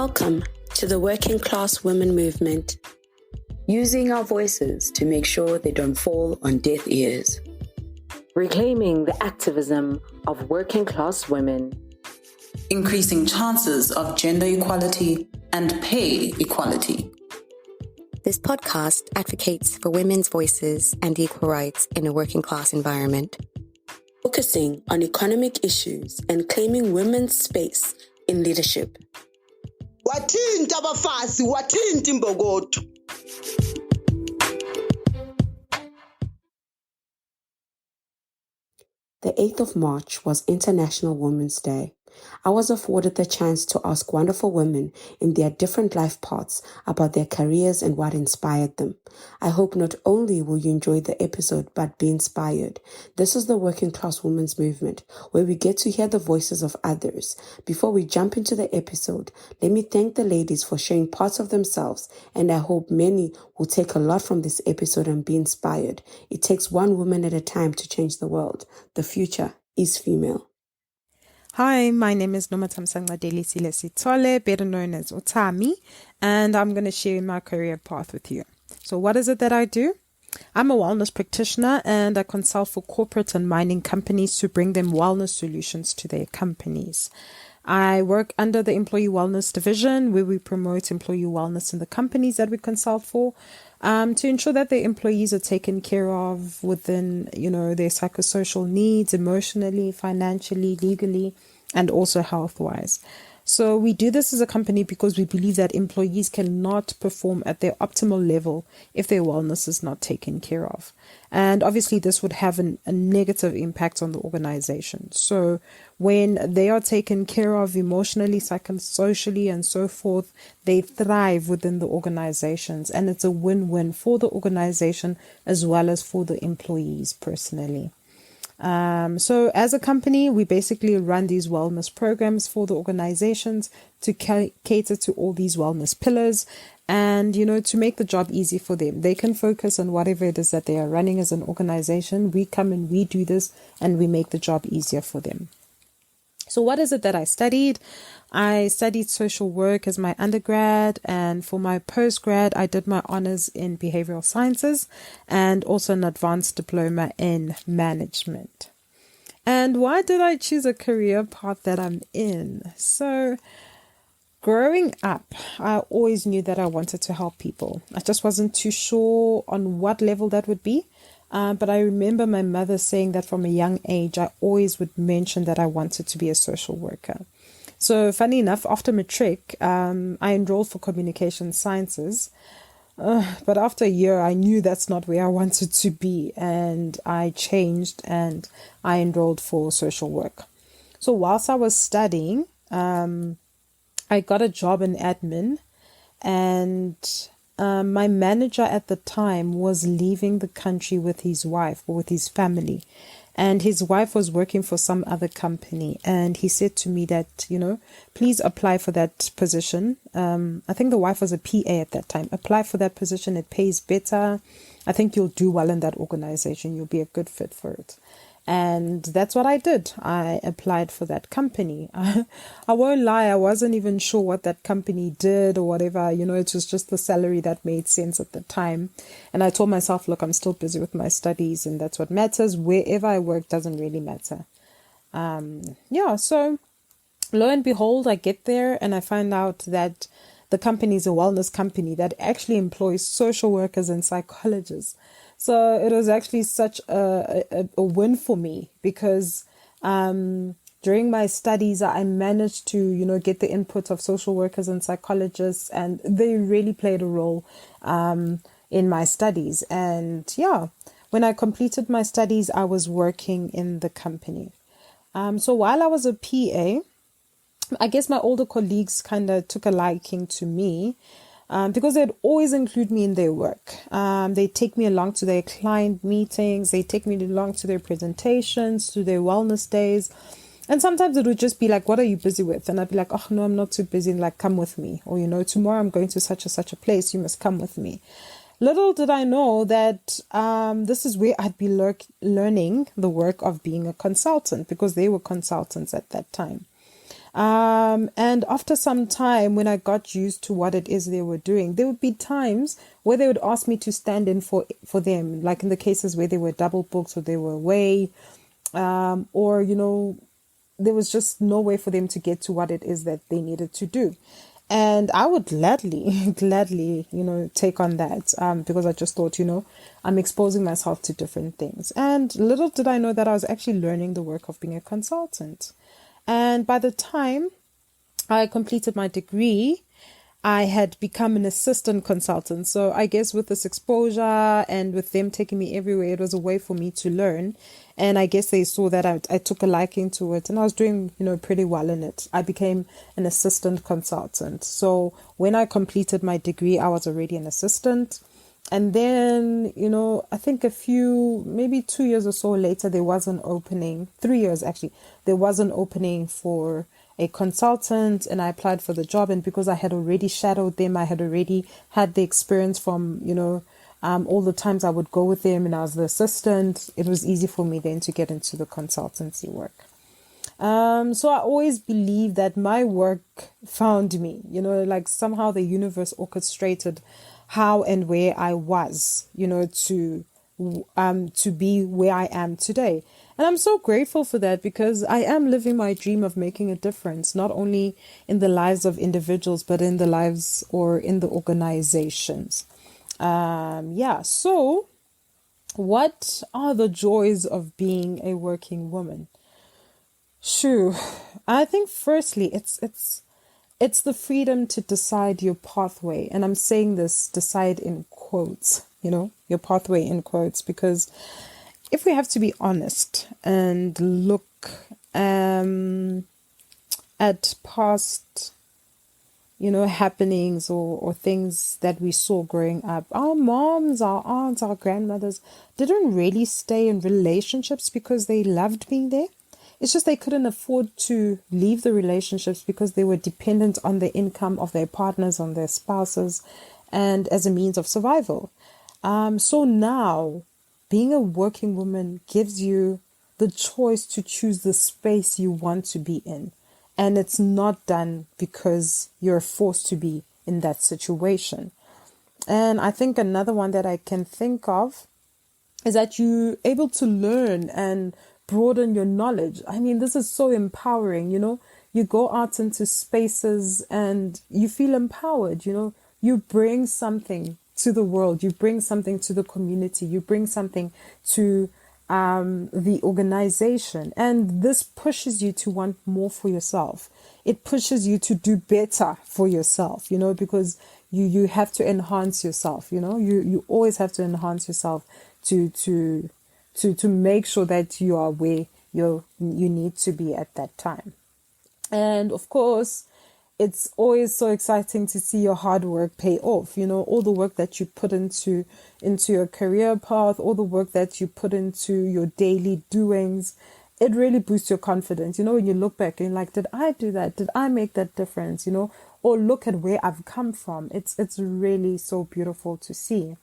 Welcome to the Working Class Women Movement, using our voices to make sure they don't fall on deaf ears. Reclaiming the activism of working class women. Increasing chances of gender equality and pay equality. This podcast advocates for women's voices and equal rights in a working class environment. Focusing on economic issues and claiming women's space in leadership. Wathinta abafazi, wathinta imbokodo. The 8th of March was International Women's Day. I was afforded the chance to ask wonderful women in their different life paths about their careers and what inspired them. I hope not only will you enjoy the episode, but be inspired. This is the Working Class Women's Movement, where we get to hear the voices of others. Before we jump into the episode, let me thank the ladies for sharing parts of themselves, and I hope many will take a lot from this episode and be inspired. It takes one woman at a time to change the world. The future is female. Hi, my name is Nomatamsangla Delisile Sitole, better known as Otami, and I'm going to share my career path with you. So what is it that I do? I'm a wellness practitioner and I consult for corporate and mining companies to bring them wellness solutions to their companies. I work under the Employee Wellness Division, where we promote employee wellness in the companies that we consult for, to ensure that their employees are taken care of within, their psychosocial needs, emotionally, financially, legally, and also health-wise. So we do this as a company because we believe that employees cannot perform at their optimal level if their wellness is not taken care of. And obviously this would have a negative impact on the organization. So when they are taken care of emotionally, psychosocially, and so forth, they thrive within the organizations. And it's a win-win for the organization as well as for the employees personally. So as a company, we basically run these wellness programs for the organizations to cater to all these wellness pillars and, to make the job easy for them. They can focus on whatever it is that they are running as an organization. We come and we do this and we make the job easier for them. So what is it that I studied? I studied social work as my undergrad, and for my postgrad, I did my honors in behavioral sciences and also an advanced diploma in management. And why did I choose a career path that I'm in? So growing up, I always knew that I wanted to help people. I just wasn't too sure on what level that would be. But I remember my mother saying that from a young age, I always would mention that I wanted to be a social worker. So funny enough, after matric, I enrolled for communication sciences. But after a year, I knew that's not where I wanted to be. And I changed and I enrolled for social work. So whilst I was studying, I got a job in admin, and my manager at the time was leaving the country with his wife or with his family. And his wife was working for some other company. And he said to me that, please apply for that position. I think the wife was a PA at that time. Apply for that position. It pays better. I think you'll do well in that organization. You'll be a good fit for it. And that's what I did. I applied for that company. I won't lie, I wasn't even sure what that company did or whatever. It was just the salary that made sense at the time. And I told myself, look, I'm still busy with my studies and that's what matters. Wherever I work doesn't really matter. So lo and behold, I get there and I find out that the company is a wellness company that actually employs social workers and psychologists. So it was actually such a win for me because during my studies, I managed to, get the input of social workers and psychologists, and they really played a role in my studies. And when I completed my studies, I was working in the company. So while I was a PA, I guess my older colleagues kind of took a liking to me. Because they'd always include me in their work. They take me along to their client meetings. They take me along to their presentations, to their wellness days. And sometimes it would just be like, what are you busy with? And I'd be like, oh, no, I'm not too busy. Like, come with me. Or, tomorrow I'm going to such a place. You must come with me. Little did I know that this is where I'd be learning the work of being a consultant, because they were consultants at that time. And after some time, when I got used to what it is they were doing, there would be times where they would ask me to stand in for them, like in the cases where they were double booked or they were away, or, there was just no way for them to get to what it is that they needed to do. And I would gladly, gladly, take on that, because I just thought, I'm exposing myself to different things. And little did I know that I was actually learning the work of being a consultant. And by the time I completed my degree, I had become an assistant consultant. So I guess with this exposure and with them taking me everywhere, it was a way for me to learn. And I guess they saw that I took a liking to it and I was doing, pretty well in it. I became an assistant consultant. So when I completed my degree, I was already an assistant. And then, I think maybe 2 years or so later, there was an opening, 3 years actually, there was an opening for a consultant and I applied for the job. And because I had already shadowed them, I had already had the experience from, all the times I would go with them and I was the assistant, it was easy for me then to get into the consultancy work. So I always believe that my work found me, like somehow the universe orchestrated how and where I was, to be where I am today. And I'm so grateful for that because I am living my dream of making a difference, not only in the lives of individuals, but in the lives or in the organizations. So what are the joys of being a working woman? Sure. I think firstly, it's the freedom to decide your pathway. And I'm saying this decide in quotes, your pathway in quotes, because if we have to be honest and look at past, happenings or things that we saw growing up, our moms, our aunts, our grandmothers didn't really stay in relationships because they loved being there. It's just they couldn't afford to leave the relationships because they were dependent on the income of their partners, on their spouses, and as a means of survival. So now, being a working woman gives you the choice to choose the space you want to be in. And it's not done because you're forced to be in that situation. And I think another one that I can think of is that you're able to learn and broaden your knowledge. I mean, this is so empowering, you go out into spaces and you feel empowered, you bring something to the world, you bring something to the community, you bring something to the organization, and this pushes you to want more for yourself. It pushes you to do better for yourself, because you have to enhance yourself, you always have to enhance yourself to make sure that you are where you need to be at that time. And of course, it's always so exciting to see your hard work pay off, all the work that you put into your career path, all the work that you put into your daily doings. It really boosts your confidence, when you look back and you're like, did I do that? Did I make that difference? Or look at where I've come from. It's really so beautiful to see.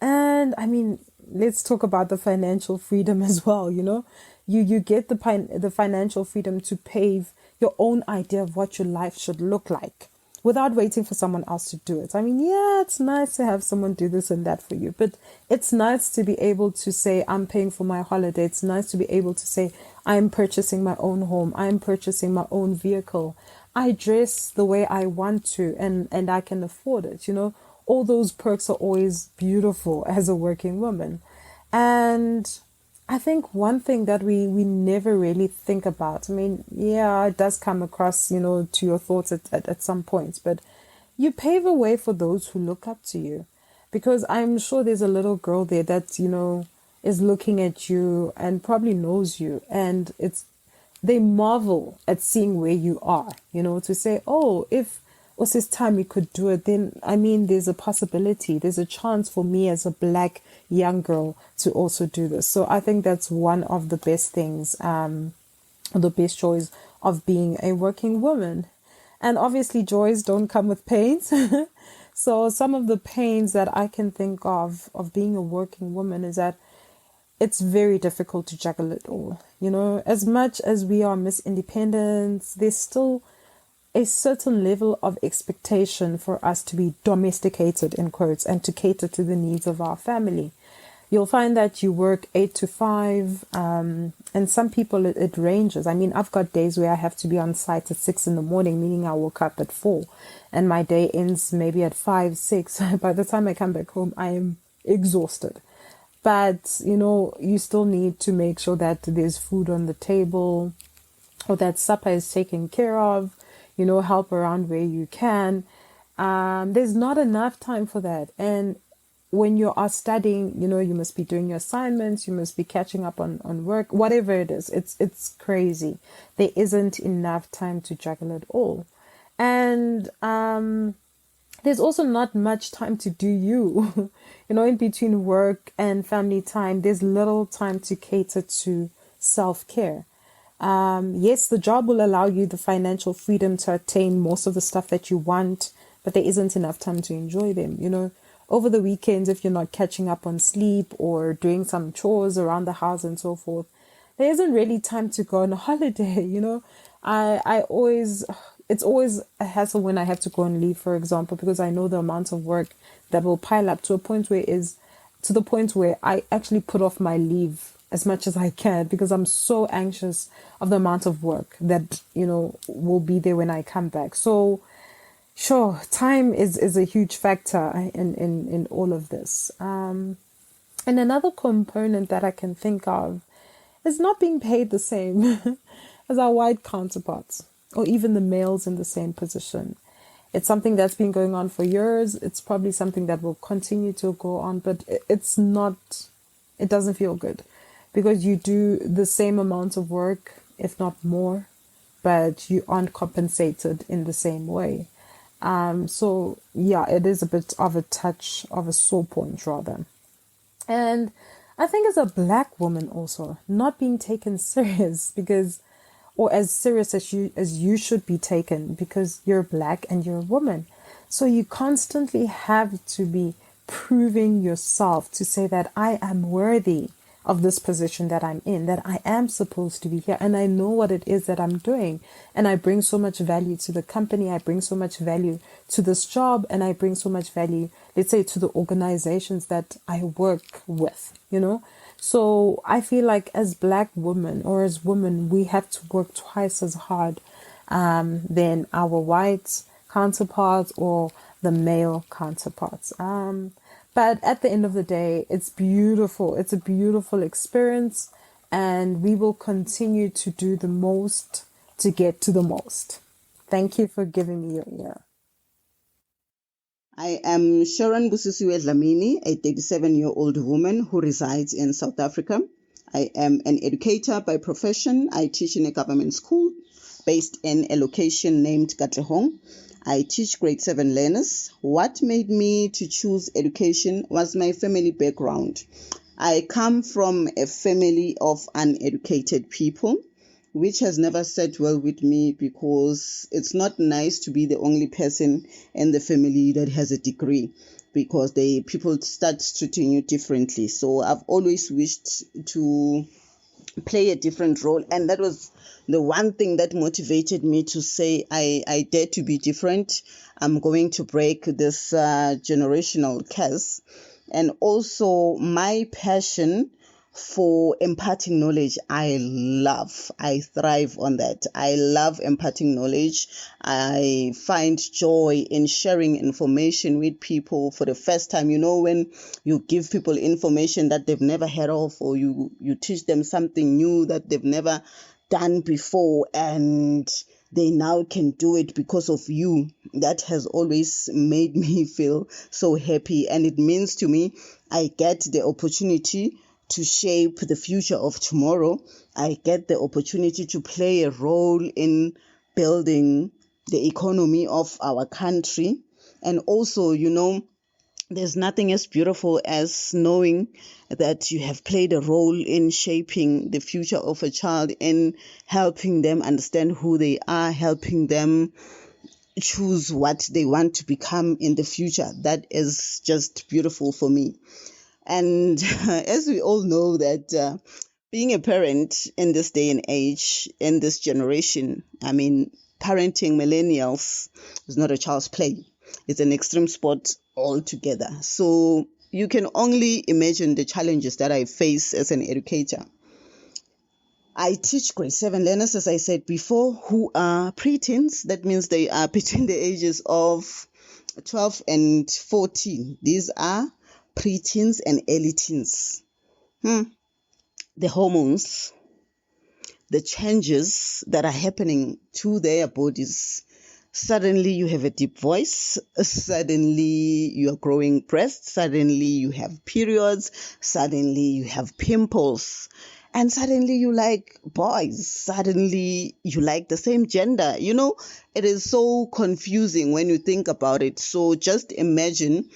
And I mean, let's talk about the financial freedom as well. You get the financial freedom to pave your own idea of what your life should look like without waiting for someone else to do it. I mean, yeah, it's nice to have someone do this and that for you, but it's nice to be able to say, I'm paying for my holiday. It's nice to be able to say, I'm purchasing my own home. I'm purchasing my own vehicle. I dress the way I want to and I can afford it. All those perks are always beautiful as a working woman. And I think one thing that we never really think about, I mean, yeah, it does come across, to your thoughts at some points, but you pave a way for those who look up to you, because I'm sure there's a little girl there that, is looking at you and probably knows you, and they marvel at seeing where you are, to say, oh, if was this time we could do it, then I mean there's a possibility, there's a chance for me as a Black young girl to also do this. So I think that's one of the best things, the best joys of being a working woman. And obviously joys don't come with pains. So some of the pains that I can think of being a working woman is that it's very difficult to juggle it all. You know, as much as we are Miss Independence, there's still a certain level of expectation for us to be domesticated, in quotes, and to cater to the needs of our family. You'll find that you work 8 to 5, and some people it ranges. I mean, I've got days where I have to be on site at 6 in the morning, meaning I woke up at 4, and my day ends maybe at 5, 6. By the time I come back home, I am exhausted. But, you know, you still need to make sure that there's food on the table, or that supper is taken care of, you know, help around where you can. There's not enough time for that. And when you are studying, you know, you must be doing your assignments, you must be catching up on work, whatever it is. It's crazy. There isn't enough time to juggle it all. And there's also not much time to do you. You know, in between work and family time, there's little time to cater to self-care. Yes, the job will allow you the financial freedom to attain most of the stuff that you want, but there isn't enough time to enjoy them. You know, over the weekends, if you're not catching up on sleep or doing some chores around the house and so forth, there isn't really time to go on a holiday. You know, it's always a hassle when I have to go on leave, for example, because I know the amount of work that will pile up to the point where I actually put off my leave as much as I can, because I'm so anxious of the amount of work that, you know, will be there when I come back. So sure, time is a huge factor in all of this. And another component that I can think of is not being paid the same as our white counterparts, or even the males in the same position. It's something that's been going on for years. It's probably something that will continue to go on, but it doesn't feel good, because you do the same amount of work, if not more, but you aren't compensated in the same way. So yeah, it is a bit of a touch of a sore point rather. And I think as a black woman also, not being taken serious or as serious as you should be taken, because you're black and you're a woman. So you constantly have to be proving yourself to say that I am worthy of this position that I'm in, that I am supposed to be here, and I know what it is that I'm doing, and I bring so much value to the company, I bring so much value to this job, and I bring so much value, let's say, to the organizations that I work with, you know. So I feel like as black women, or as women, we have to work twice as hard than our white counterparts or the male counterparts. But at the end of the day, it's beautiful. It's a beautiful experience, and we will continue to do the most to get to the most. Thank you for giving me your ear. I am Sharon Busisiwe Dlamini, a 37-year-old woman who resides in South Africa. I am an educator by profession. I teach in a government school based in a location named Katlehong. I teach grade 7 learners. What made me to choose education was my family background. I come from a family of uneducated people, which has never sat well with me, because it's not nice to be the only person in the family that has a degree, because people start treating you differently. So I've always wished to play a different role, and that was the one thing that motivated me to say I dare to be different. I'm going to break this generational curse. And also my passion for imparting knowledge, I thrive on that. I love imparting knowledge. I find joy in sharing information with people for the first time. You know, when you give people information that they've never heard of, or you teach them something new that they've never done before, and they now can do it because of you. That has always made me feel so happy, and it means to me I get the opportunity to shape the future of tomorrow. I get the opportunity to play a role in building the economy of our country. And also, you know, there's nothing as beautiful as knowing that you have played a role in shaping the future of a child, in helping them understand who they are, helping them choose what they want to become in the future. That is just beautiful for me. And as we all know that being a parent in this day and age, in this generation, I mean, parenting millennials is not a child's play. It's an extreme sport altogether. So you can only imagine the challenges that I face as an educator. I teach grade 7 learners, as I said before, who are preteens. That means they are between the ages of 12 and 14. These are preteens and early teens. The hormones, the changes that are happening to their bodies. Suddenly you have a deep voice. Suddenly you are growing breasts. Suddenly you have periods. Suddenly you have pimples. And suddenly you like boys. Suddenly you like the same gender. You know, it is so confusing when you think about it. So just imagine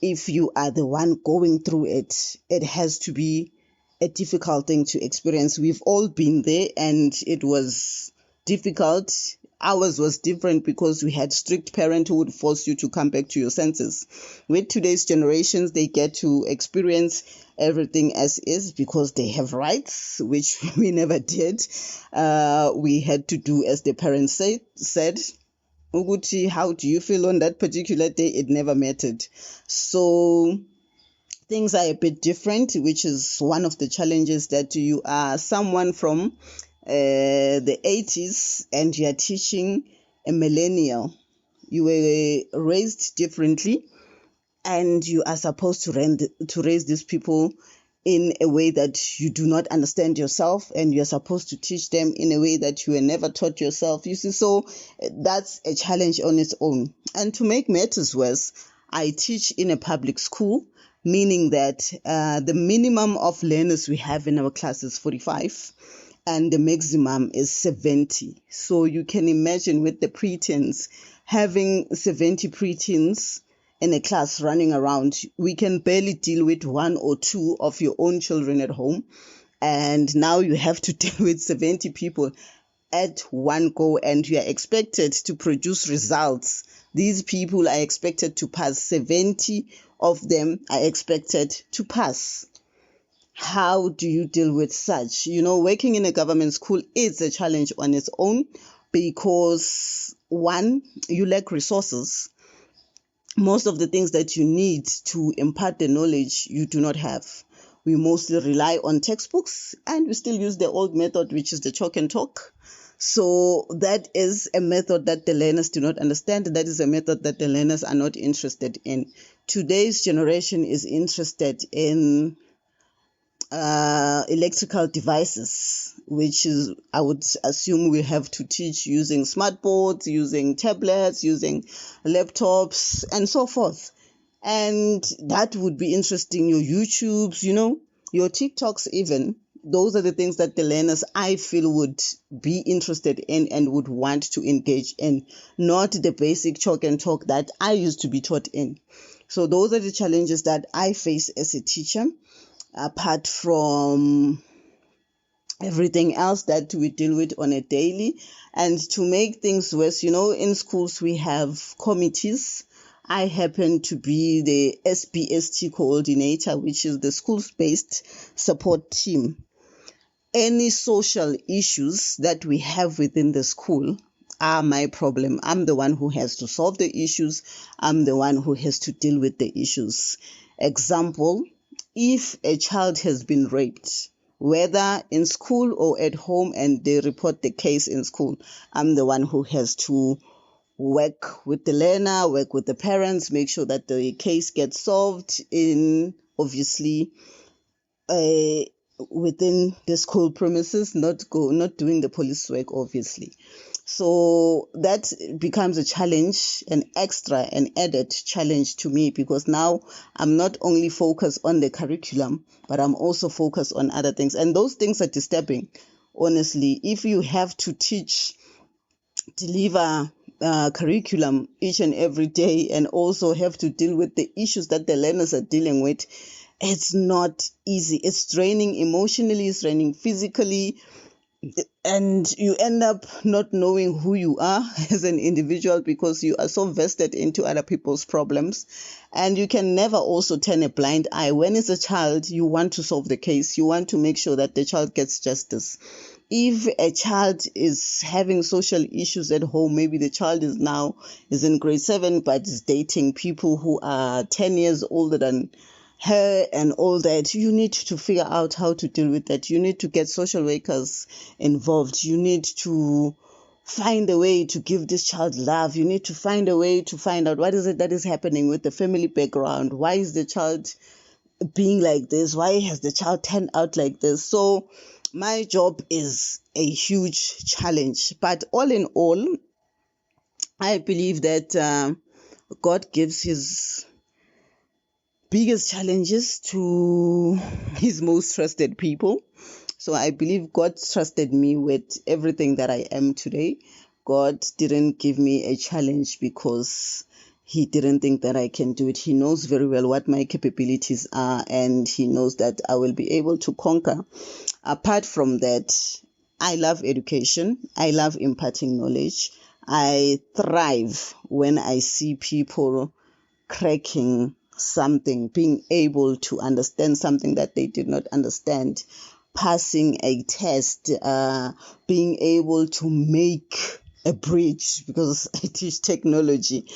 if you are the one going through it. It has to be a difficult thing to experience. We've all been there, and it was difficult. Ours was different because we had strict parents who would force you to come back to your senses. With today's generations, they get to experience everything as is because they have rights, which we never did. We had to do as the parents said. Uguchi, how do you feel on that particular day? It never mattered. So things are a bit different, which is one of the challenges, that you are someone from the 80s and you are teaching a millennial. You were raised differently, and you are supposed to raise these people in a way that you do not understand yourself, and you're supposed to teach them in a way that you were never taught yourself. You see, so that's a challenge on its own. And to make matters worse, I teach in a public school, meaning that the minimum of learners we have in our class is 45 and the maximum is 70. So you can imagine with the preteens, having 70 preteens in a class running around, we can barely deal with 1 or 2 of your own children at home. And now you have to deal with 70 people at one go, and you are expected to produce results. These people are expected to pass. 70 of them are expected to pass. How do you deal with such? You know, working in a government school is a challenge on its own because, one, you lack resources. Most of the things that you need to impart the knowledge, you do not have. We mostly rely on textbooks, and we still use the old method, which is the chalk and talk. So that is a method that the learners do not understand. That is a method that the learners are not interested in. Today's generation is interested in electrical devices, which is, I would assume, we have to teach using smart boards, using tablets, using laptops, and so forth. And that would be interesting. Your YouTubes, you know, your TikToks even. Those are the things that the learners, I feel, would be interested in and would want to engage in, not the basic chalk and talk that I used to be taught in. So those are the challenges that I face as a teacher, apart from everything else that we deal with on a daily. And to make things worse, you know, in schools we have committees. I happen to be the SBST coordinator, which is the schools-based support team. Any social issues that we have within the school are my problem. I'm the one who has to solve the issues. I'm the one who has to deal with the issues. Example, if a child has been raped, whether in school or at home, and they report the case in school, I'm the one who has to work with the learner, work with the parents, make sure that the case gets solved in, obviously, within the school premises, not doing the police work, obviously. So that becomes a challenge, an added challenge to me, because now I'm not only focused on the curriculum, but I'm also focused on other things. And those things are disturbing, honestly. If you have to deliver curriculum each and every day, and also have to deal with the issues that the learners are dealing with, it's not easy. It's draining emotionally, it's draining physically. and you end up not knowing who you are as an individual because you are so vested into other people's problems. And you can never also turn a blind eye. When it's a child, you want to solve the case. You want to make sure that the child gets justice. If a child is having social issues at home, maybe the child is in grade 7 but is dating people who are 10 years older than her and all that, you need to figure out how to deal with that. You need to get social workers involved. You need to find a way to give this child love. You need to find a way to find out what is it that is happening with the family background. Why is the child being like this? Why has the child turned out like this? So my job is a huge challenge. But all in all, I believe that God gives his biggest challenges to his most trusted people. So I believe God trusted me with everything that I am today. God didn't give me a challenge because he didn't think that I can do it. He knows very well what my capabilities are, and he knows that I will be able to conquer. Apart from that, I love education. I love imparting knowledge. I thrive when I see people cracking something, being able to understand something that they did not understand, passing a test, being able to make a bridge because I teach technology,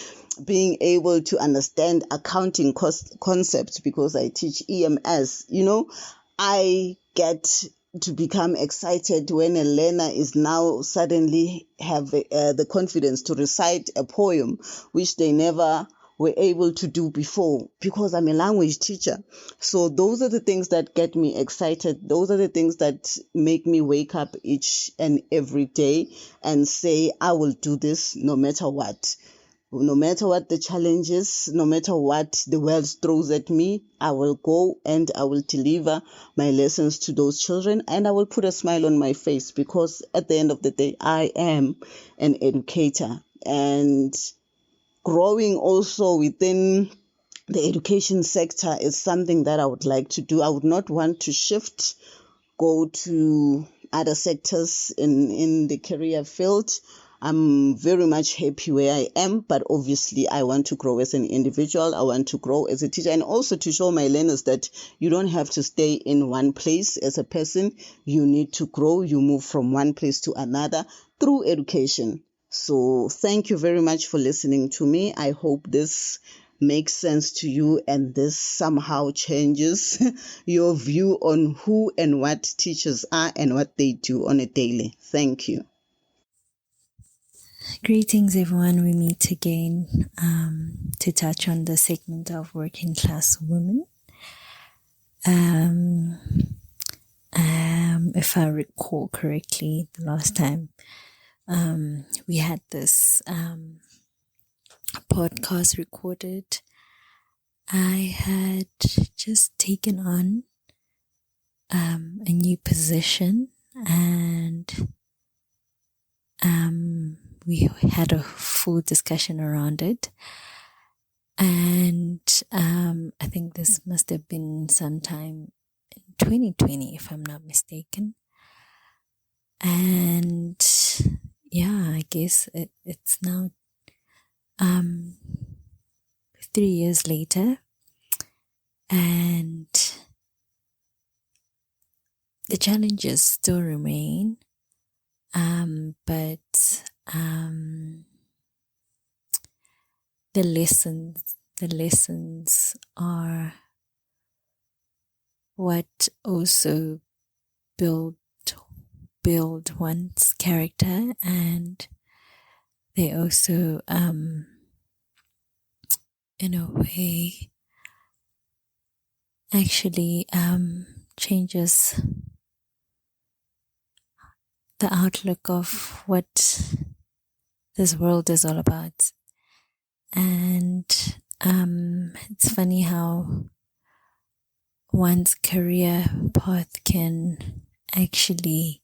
being able to understand accounting concepts because I teach EMS. I get to become excited when a learner is now suddenly have the confidence to recite a poem which they never were able to do before because I'm a language teacher. So those are the things that get me excited. Those are the things that make me wake up each and every day and say, I will do this no matter what. No matter what the challenge is, no matter what the world throws at me, I will go and I will deliver my lessons to those children, and I will put a smile on my face because at the end of the day, I am an educator. And growing also within the education sector is something that I would like to do. I would not want to go to other sectors in the career field. I'm very much happy where I am, but obviously I want to grow as an individual. I want to grow as a teacher, and also to show my learners that you don't have to stay in one place as a person. You need to grow. You move from one place to another through education. So thank you very much for listening to me. I hope this makes sense to you and this somehow changes your view on who and what teachers are and what they do on a daily. Thank you. Greetings, everyone. We meet again to touch on the segment of working class women. If I recall correctly, the last time we had this podcast recorded, I had just taken on a new position, and we had a full discussion around it. And I think this must have been sometime in 2020, if I'm not mistaken. And yeah, I guess it's now 3 years later, and the challenges still remain, but the lessons are what also build one's character, and they also in a way actually changes the outlook of what this world is all about. And it's funny how one's career path can actually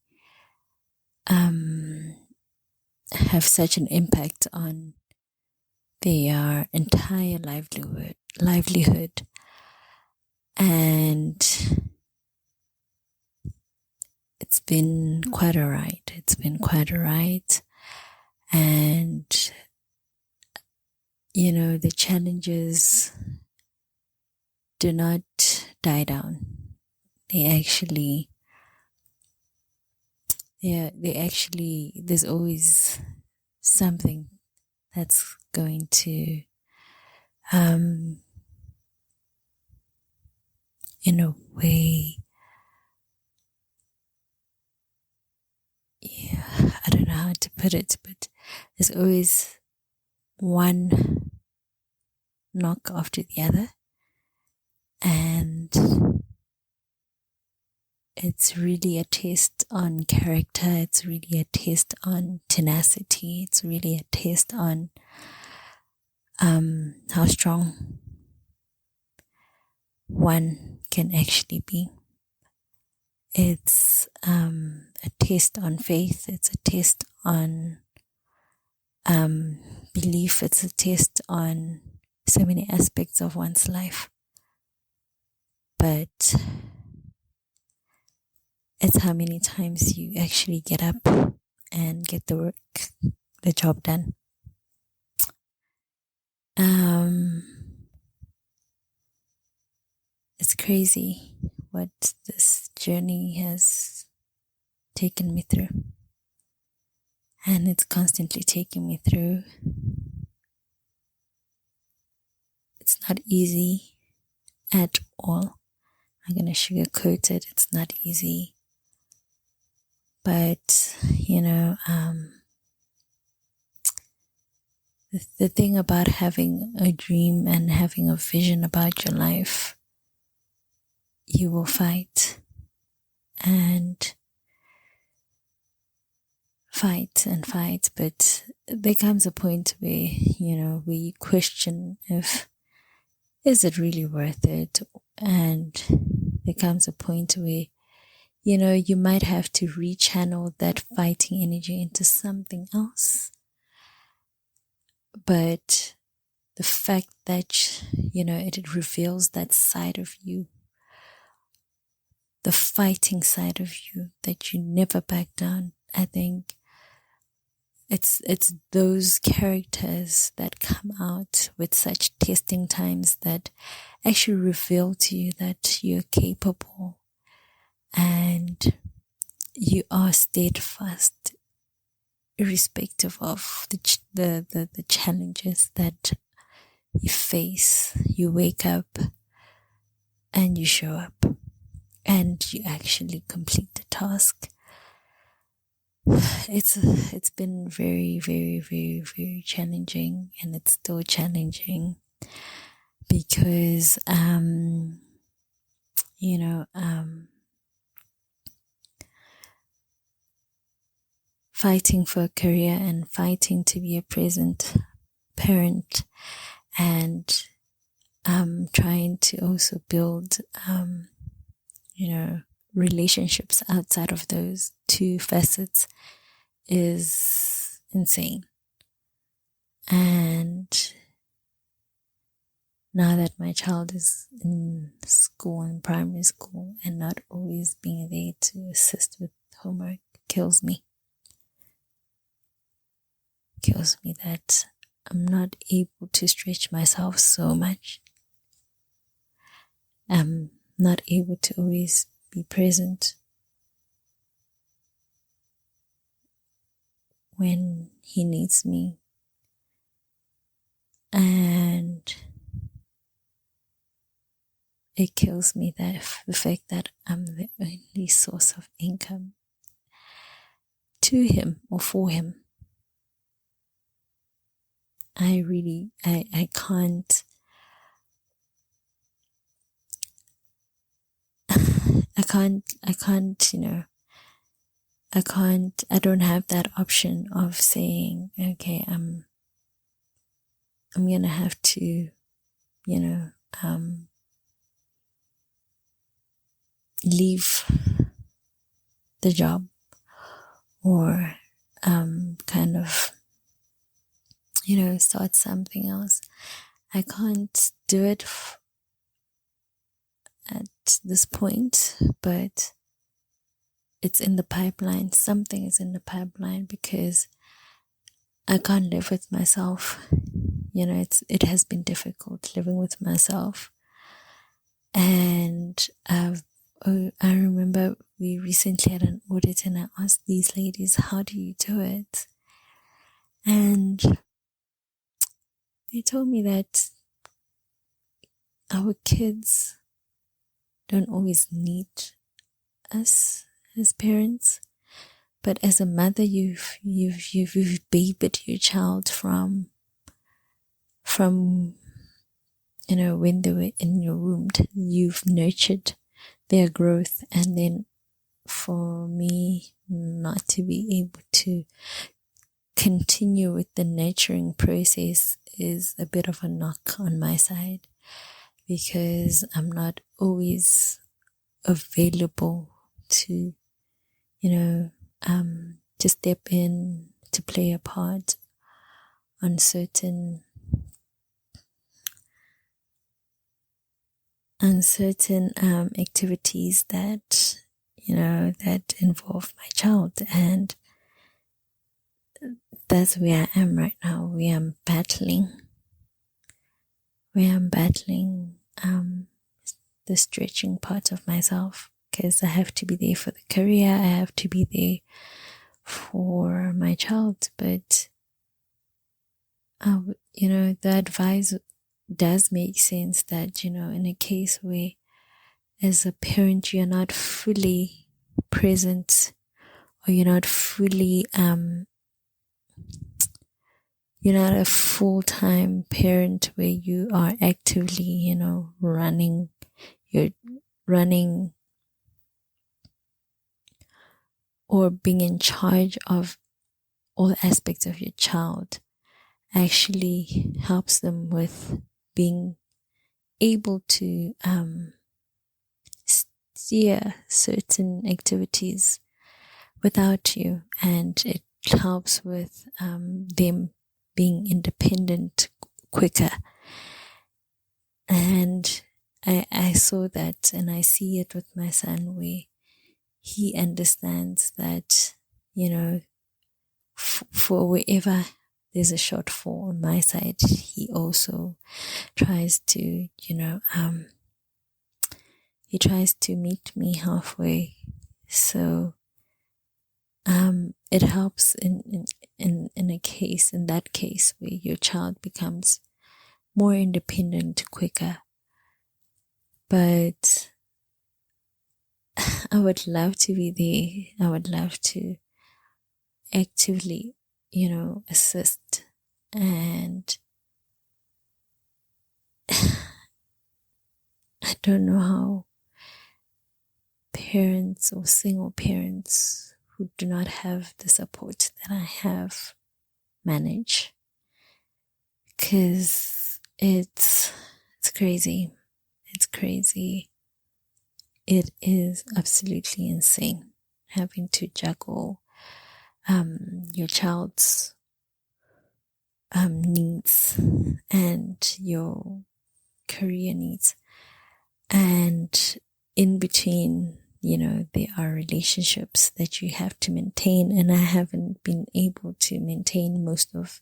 have such an impact on their entire livelihood. And it's been quite a ride. It's been quite a ride. And, you know, the challenges do not die down. There's always something that's going to, in a way, I don't know how to put it, but there's always one knock after the other. And it's really a test on character. It's really a test on tenacity. It's really a test on how strong one can actually be. It's a test on faith. It's a test on belief. It's a test on so many aspects of one's life. But it's how many times you actually get up and get the job done. It's crazy what this journey has taken me through. And it's constantly taking me through. It's not easy at all. I'm going to sugarcoat it. It's not easy. But, you know, the thing about having a dream and having a vision about your life, you will fight and fight and fight. But there comes a point where, you know, where you question is it really worth it? And there comes a point where, you know, you might have to rechannel that fighting energy into something else. But the fact that, you know, it reveals that side of you, the fighting side of you, that you never back down. I think it's those characters that come out with such testing times that actually reveal to you that you're capable and you are steadfast, irrespective of the challenges that you face. You wake up and you show up and you actually complete the task. It's been very, very, very, very challenging, and it's still challenging because you know, fighting for a career and fighting to be a present parent and trying to also build you know, relationships outside of those two facets is insane. And now that my child is in school, in primary school, and not always being there to assist with homework, kills me. Kills me that I'm not able to stretch myself so much. I'm not able to always be present when he needs me. And it kills me that the fact that I'm the only source of income to him or for him. I can't you know, I don't have that option of saying, okay, I'm gonna have to, you know, leave the job or kind of, you know, start something else. I can't do it at this point, but it's in the pipeline. Something is in the pipeline because I can't live with myself. It has been difficult living with myself. And I remember we recently had an audit, and I asked these ladies, how do you do it? And they told me that our kids don't always need us as parents, but as a mother, you've babied your child from when they were in your womb. You've nurtured their growth, and then for me not to be able to continue with the nurturing process is a bit of a knock on my side, because I'm not always available to to step in, to play a part on certain activities that involve my child. And that's where I am right now. Where I'm battling the stretching part of myself, because I have to be there for the career, I have to be there for my child. But the advice does make sense that in a case where as a parent you're not fully present, or you're not fully you're not a full-time parent where you are actively running or being in charge of all aspects of your child, actually helps them with being able to steer certain activities without you, and it helps with them being independent quicker. And I saw that, and I see it with my son, where he understands that for wherever there's a shortfall on my side, he also tries to he tries to meet me halfway. So it helps in that case where your child becomes more independent quicker. But I would love to be there. I would love to actively assist, and I don't know how parents or single parents who do not have the support that I have manage, because it's crazy. It's crazy. It is absolutely insane having to juggle your child's needs and your career needs, and in between there are relationships that you have to maintain, and I haven't been able to maintain most of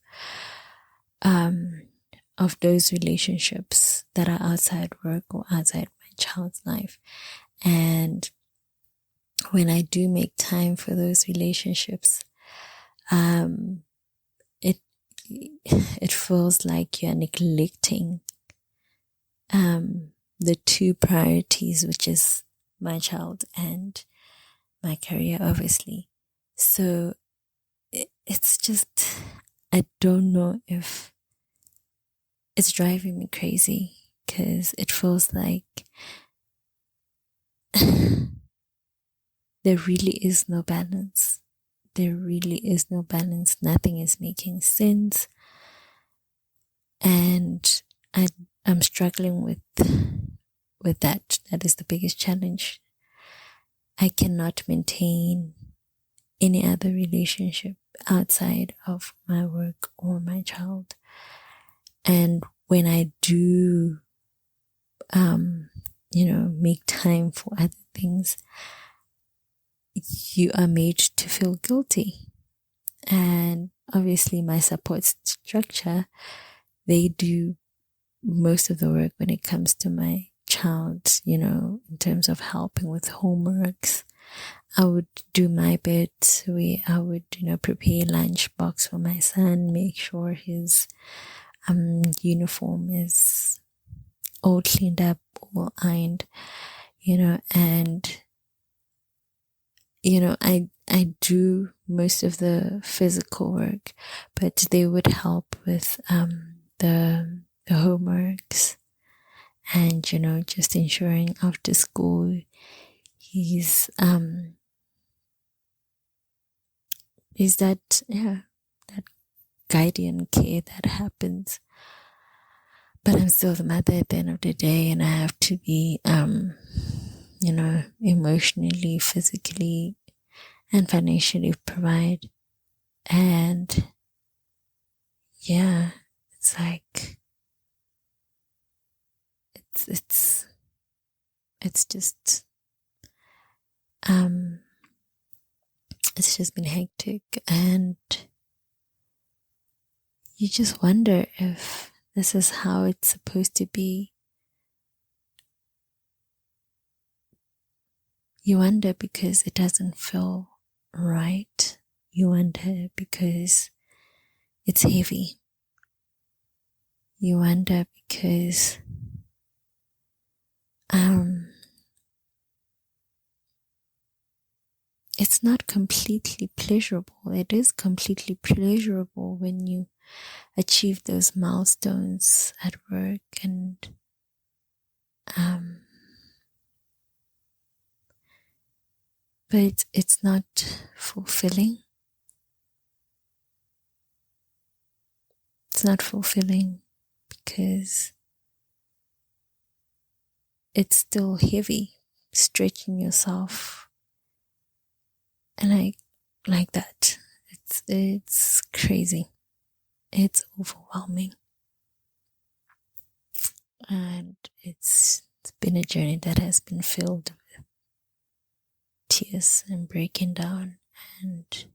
those relationships that are outside work or outside my child's life. And when I do make time for those relationships, it feels like you're neglecting the two priorities, which is my child and my career, obviously. So it's just, I don't know if it's driving me crazy, because it feels like there really is no balance. There really is no balance. Nothing is making sense. And I'm struggling with that. That is the biggest challenge. I cannot maintain any other relationship outside of my work or my child. And when I do, make time for other things, you are made to feel guilty. And obviously my support structure, they do most of the work when it comes to my child, in terms of helping with homeworks. I would do my bit where I would, prepare lunchbox for my son, make sure his uniform is all cleaned up, all ironed, and I do most of the physical work, but they would help with the homeworks, and just ensuring after school he's that guardian care that happens. But I'm still the mother at the end of the day, and I have to be emotionally, physically, and financially provide. And yeah, it's like it's just it's just been hectic, and you just wonder if this is how it's supposed to be. You wonder because it doesn't feel right. You wonder because it's heavy. You wonder because it's not completely pleasurable. It is completely pleasurable when you achieve those milestones at work, and but it's not fulfilling. It's not fulfilling because it's still heavy, stretching yourself, and like that. It's crazy. It's overwhelming, and it's been a journey that has been filled with tears and breaking down, and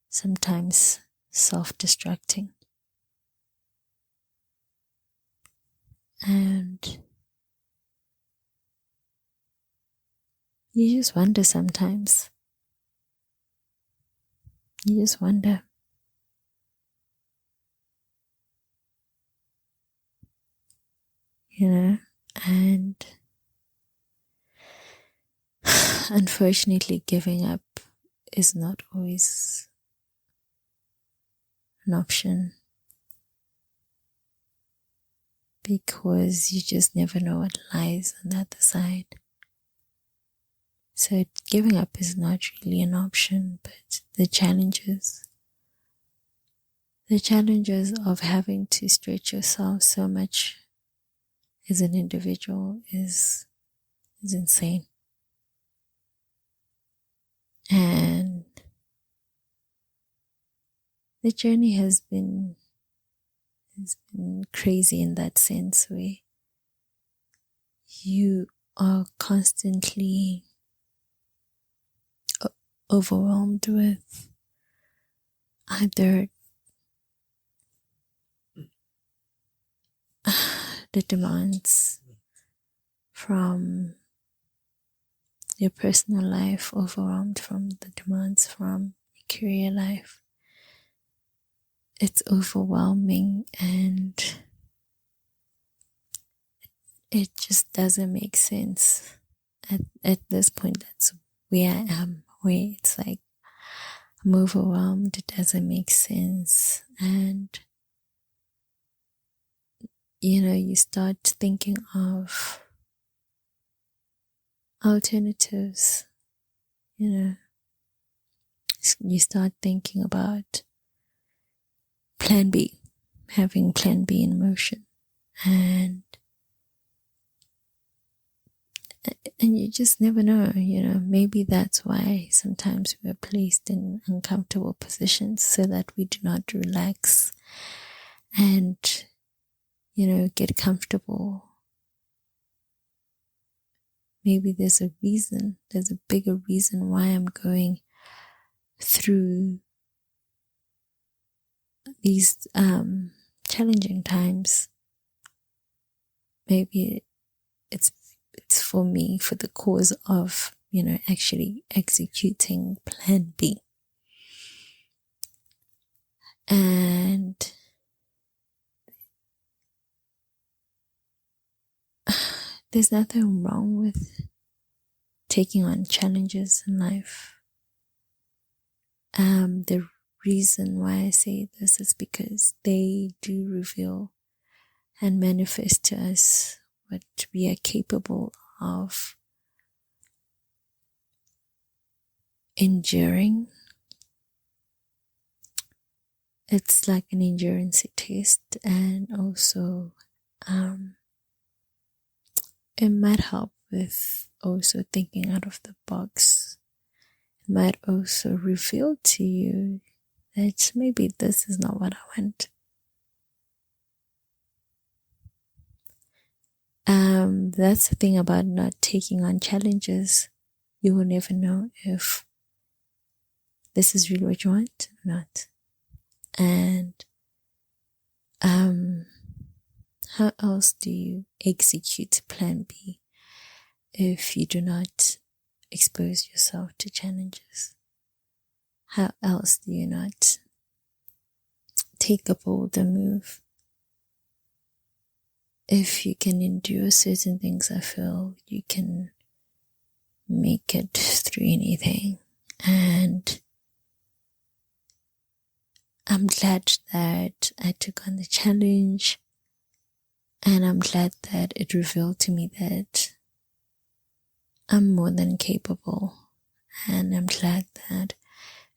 sometimes self-destructing. And you just wonder sometimes. You just wonder. And unfortunately, giving up is not always an option, because you just never know what lies on the other side. So giving up is not really an option, but the challenges of having to stretch yourself so much as an individual is insane. And the journey has been crazy in that sense, where you are constantly overwhelmed with either the demands from your personal life, overwhelmed from the demands from your career life. It's overwhelming, and it just doesn't make sense. At this point, that's where I am, where it's like I'm overwhelmed. It doesn't make sense. And you start thinking of alternatives. You start thinking about plan B, having plan B in motion. And you just never know, maybe that's why sometimes we're placed in uncomfortable positions, so that we do not relax and, get comfortable. maybe there's a bigger reason why I'm going through these challenging times. Maybe it's for me, for the cause of, actually executing plan B. And there's nothing wrong with taking on challenges in life. The reason why I say this is because they do reveal and manifest to us what we are capable of enduring. It's like an endurance test, and also it might help with also thinking out of the box. It might also reveal to you that maybe this is not what I want. That's the thing about not taking on challenges. You will never know if this is really what you want or not. And how else do you execute plan B if you do not expose yourself to challenges? How else do you not take a bolder move? If you can endure certain things, I feel you can make it through anything. And I'm glad that I took on the challenge, and I'm glad that it revealed to me that I'm more than capable. And I'm glad that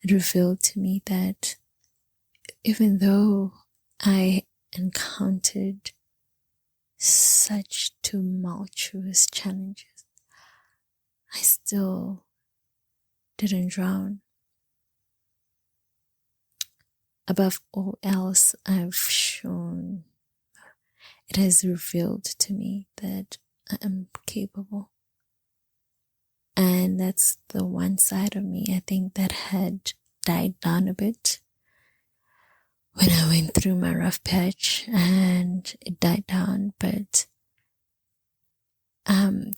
it revealed to me that even though I encountered such tumultuous challenges, I still didn't drown. Above all else, it has revealed to me that I am capable. And that's the one side of me, I think, that had died down a bit when I went through my rough patch, and it died down, but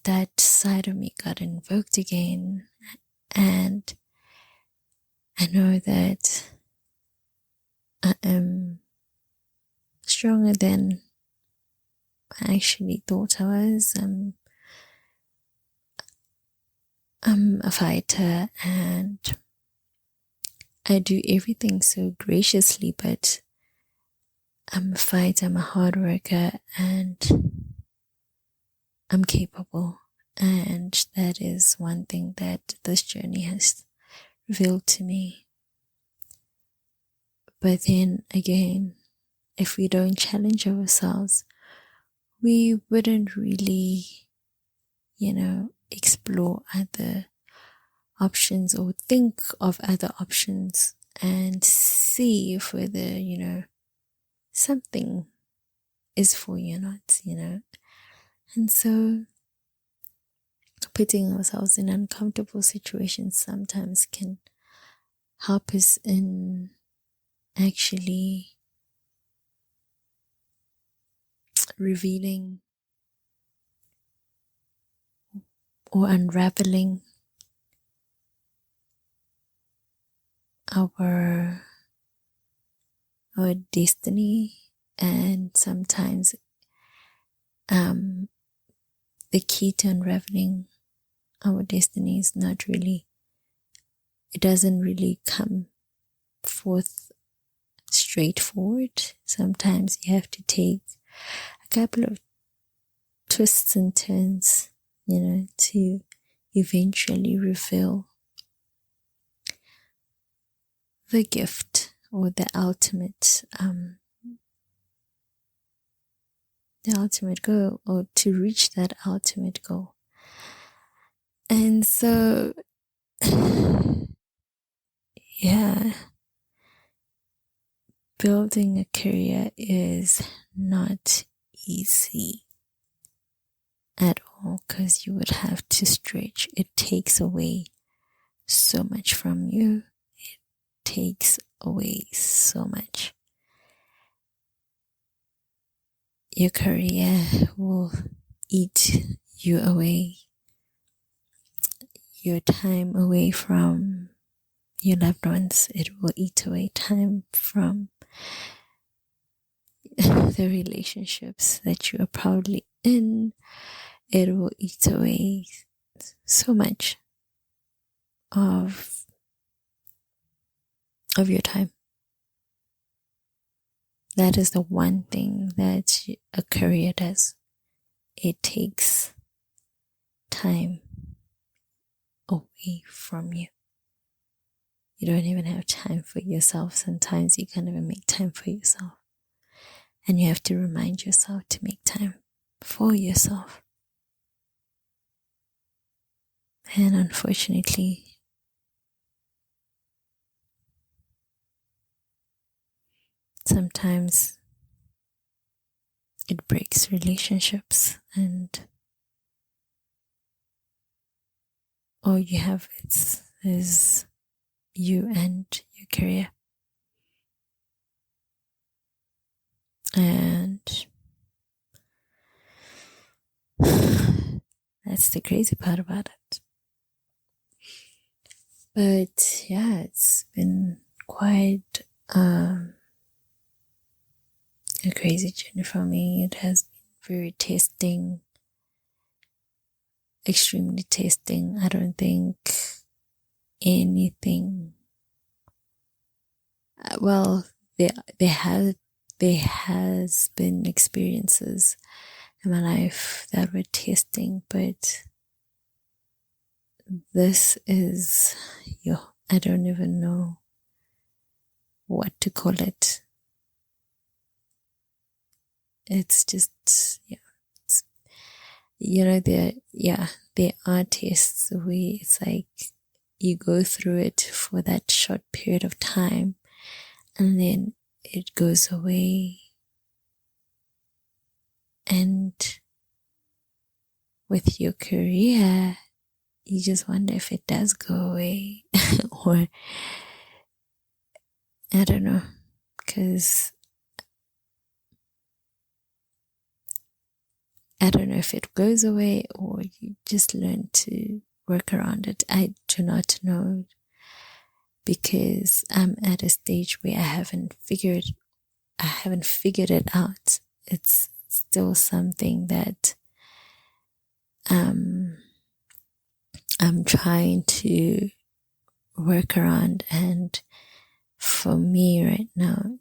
that side of me got invoked again, and I know that I am stronger than I actually thought I was. I'm a fighter, and I do everything so graciously, but I'm a fighter, I'm a hard worker, and I'm capable. And that is one thing that this journey has revealed to me. But then again, if we don't challenge ourselves, we wouldn't really, explore other options or think of other options and see if whether, something is for you or not, And so putting ourselves in uncomfortable situations sometimes can help us in actually revealing or unraveling our destiny. And sometimes the key to unraveling our destiny is it doesn't really come forth straightforward. Sometimes you have to take a couple of twists and turns, to eventually reveal the gift or the ultimate goal, or to reach that ultimate goal. And so yeah, building a career is not easy. at all, because you would have to stretch. It takes away so much from you. It takes away so much. Your career will eat you away. Your time away from your loved ones, it will eat away time from the relationships that you are proudly in. It will eat away so much of your time. That is the one thing that a career does. It takes time away from you. You don't even have time for yourself. Sometimes you can't even make time for yourself. And you have to remind yourself to make time for yourself. And unfortunately, sometimes it breaks relationships, and all you have is you and your career. And that's the crazy part about it. But yeah, it's been quite a crazy journey for me. It has been very testing, extremely testing. I don't think anything. Well, there has been experiences in my life that were testing, but this is, I don't even know what to call it. It's just, there are tests where it's like you go through it for that short period of time and then it goes away. And with your career, you just wonder if it does go away or I don't know, because I don't know if it goes away or you just learn to work around it. I do not know, because I'm at a stage where I haven't figured it out. It's still something that I'm trying to work around, and for me right now,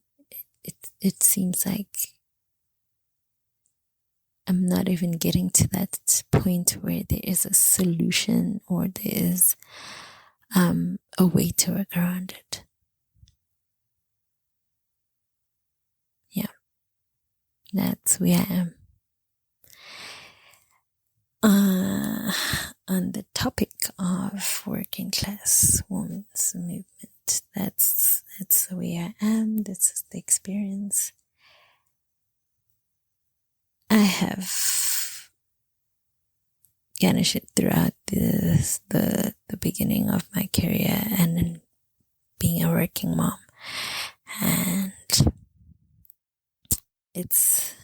it seems like I'm not even getting to that point where there is a solution or there is a way to work around it. Yeah, that's where I am. On the topic of working class women's movement, that's where I am. This is the experience I have garnished it throughout the beginning of my career and then being a working mom, and it's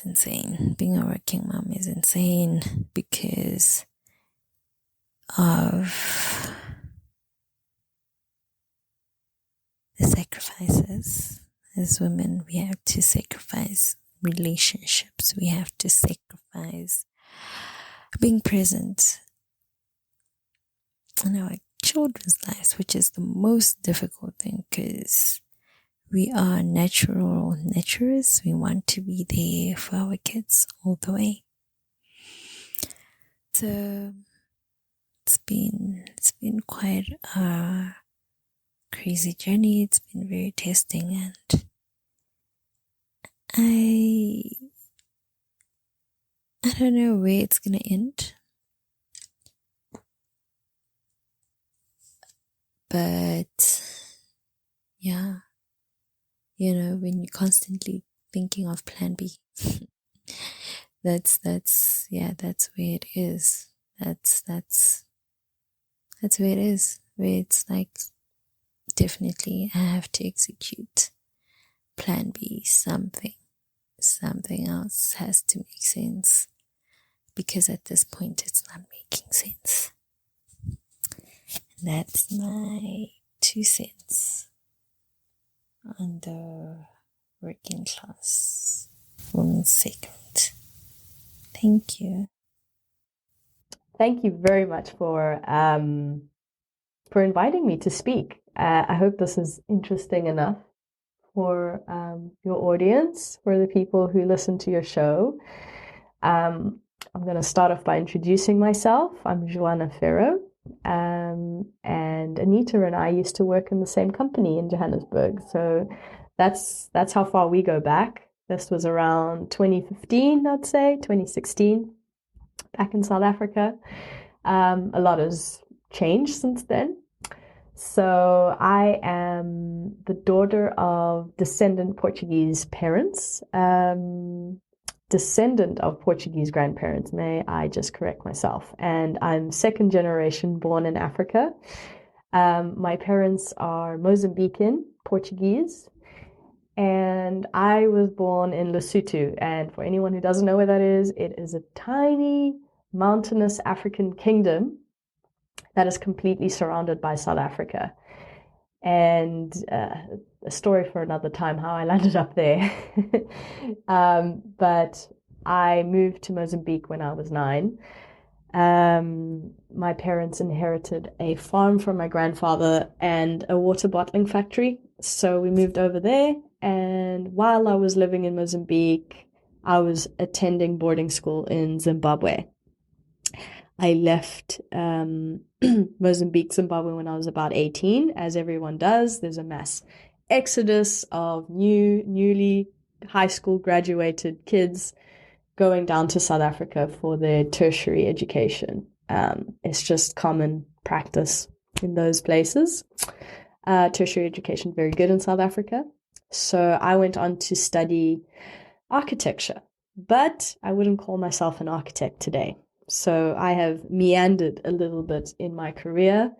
insane. Being a working mom is insane because of the sacrifices. As women, we have to sacrifice relationships. We have to sacrifice being present in our children's lives, which is the most difficult thing, because we are naturalists. We want to be there for our kids all the way. So it's been quite a crazy journey. It's been very testing, and I don't know where it's gonna end. But yeah, when you constantly thinking of plan B. that's where it is. That's where it is. Where it's like, definitely I have to execute plan B. Something else has to make sense, because at this point it's not making sense. That's my 2 cents on the working class woman's segment. Thank you. Thank you very much for inviting me to speak. I hope this is interesting enough for your audience, for the people who listen to your show. I'm going to start off by introducing myself. I'm Joanna Ferro, and Anita and I used to work in the same company in Johannesburg. So that's how far we go back. This was around 2015, I'd say, 2016, back in South Africa. A lot has changed since then. So I am the daughter of descendant Portuguese parents, descendant of Portuguese grandparents, may I just correct myself. And I'm second generation born in Africa. My parents are Mozambican, Portuguese, and I was born in Lesotho. And for anyone who doesn't know where that is, it is a tiny mountainous African kingdom that is completely surrounded by South Africa. And a story for another time how I landed up there. But I moved to Mozambique when I was 9. My parents inherited a farm from my grandfather and a water bottling factory. So we moved over there. And while I was living in Mozambique, I was attending boarding school in Zimbabwe. I left Mozambique, Zimbabwe when I was about 18, as everyone does. There's a mass exodus of newly high school graduated kids going down to South Africa for their tertiary education. It's just common practice in those places. Tertiary education, very good in South Africa. So I went on to study architecture, but I wouldn't call myself an architect today. So I have meandered a little bit in my career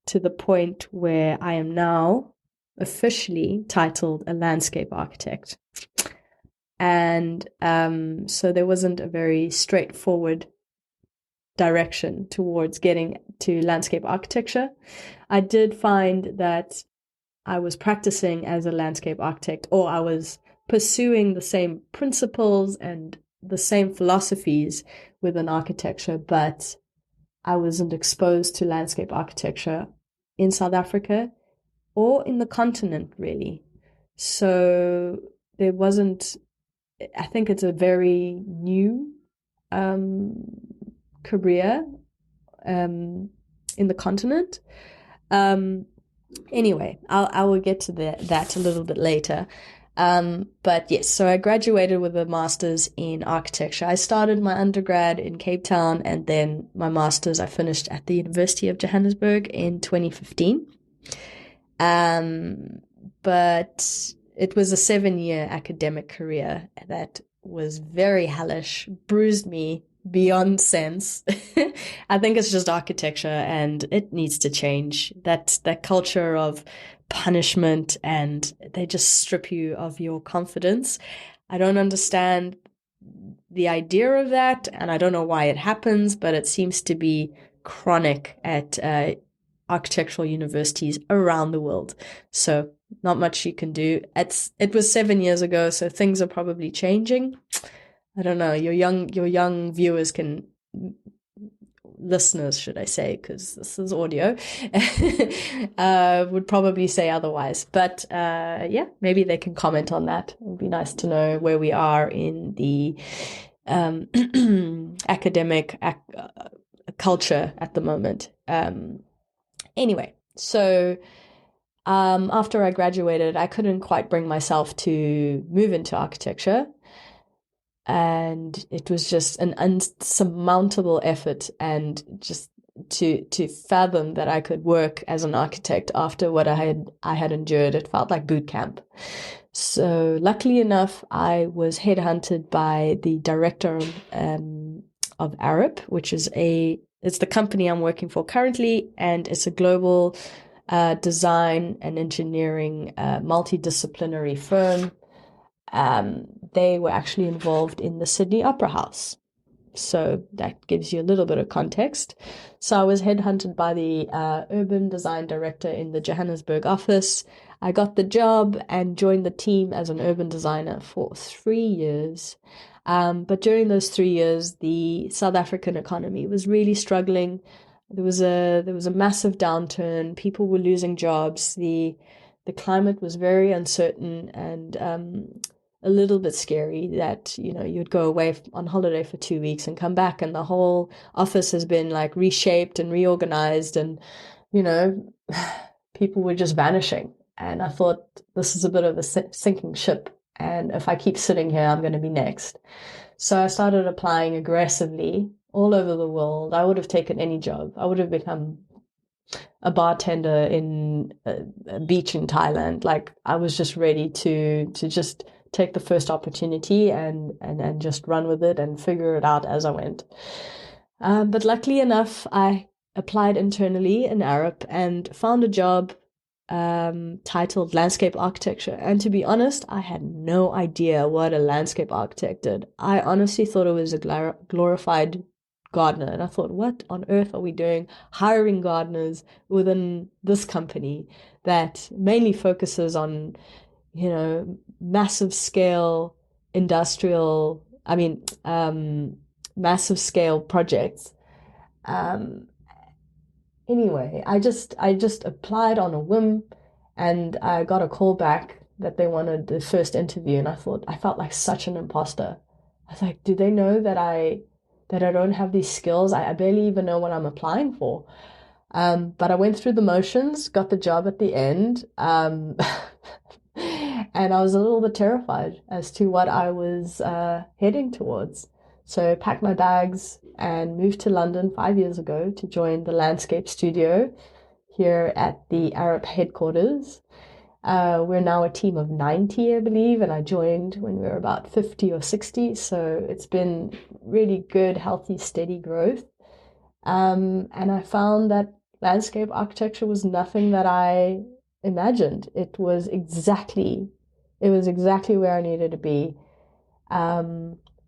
to the point where I am now officially titled a landscape architect. And so there wasn't a very straightforward direction towards getting to landscape architecture. I did find that I was practicing as a landscape architect, or I was pursuing the same principles and the same philosophies within architecture, but I wasn't exposed to landscape architecture in South Africa or in the continent, really. So there wasn't, I think it's a very new career in the continent. Anyway, I will get to that a little bit later. But yes, so I graduated with a master's in architecture. I started my undergrad in Cape Town, and then my master's I finished at the University of Johannesburg in 2015. But it was a 7-year academic career that was very hellish, bruised me beyond sense. I think it's just architecture and it needs to change. That culture of punishment, and they just strip you of your confidence. I don't understand the idea of that, and I don't know why it happens, but it seems to be chronic at architectural universities around the world. So not much you can do. It was 7 years ago, so things are probably changing. I don't know. Your young viewers can, listeners, should I say, because this is audio, would probably say otherwise. But yeah, maybe they can comment on that. It would be nice to know where we are in the academic culture at the moment. Anyway, so after I graduated, I couldn't quite bring myself to move into architecture. And it was just an unsurmountable effort, and just to fathom that I could work as an architect after what I had endured. It felt like boot camp. So luckily enough, I was headhunted by the director of Arup, which is it's the company I'm working for currently, and it's a global design and engineering multidisciplinary firm. They were actually involved in the Sydney Opera House. So that gives you a little bit of context. So I was headhunted by the urban design director in the Johannesburg office. I got the job and joined the team as an urban designer for 3 years. But during those 3 years, the South African economy was really struggling. There was a massive downturn. People were losing jobs. The climate was very uncertain and a little bit scary that, you'd go away on holiday for 2 weeks and come back and the whole office has been like reshaped and reorganized and, people were just vanishing. And I thought, this is a bit of a sinking ship. And if I keep sitting here, I'm going to be next. So I started applying aggressively all over the world. I would have taken any job. I would have become a bartender in a beach in Thailand. Like, I was just ready to just take the first opportunity and just run with it and figure it out as I went. But luckily enough, I applied internally in Arup and found a job titled landscape architecture. And to be honest, I had no idea what a landscape architect did. I honestly thought it was a glorified gardener. And I thought, what on earth are we doing hiring gardeners within this company that mainly focuses on, massive scale massive scale projects. Anyway, I just applied on a whim and I got a call back that they wanted the first interview. And I felt like such an imposter. I was like, do they know that I don't have these skills? I barely even know what I'm applying for. But I went through the motions, got the job at the end. And I was a little bit terrified as to what I was heading towards. So I packed my bags and moved to London 5 years ago to join the landscape studio here at the Arup headquarters. We're now a team of 90, I believe, and I joined when we were about 50 or 60. So it's been really good, healthy, steady growth. And I found that landscape architecture was nothing that I imagined. It was exactly where I needed to be,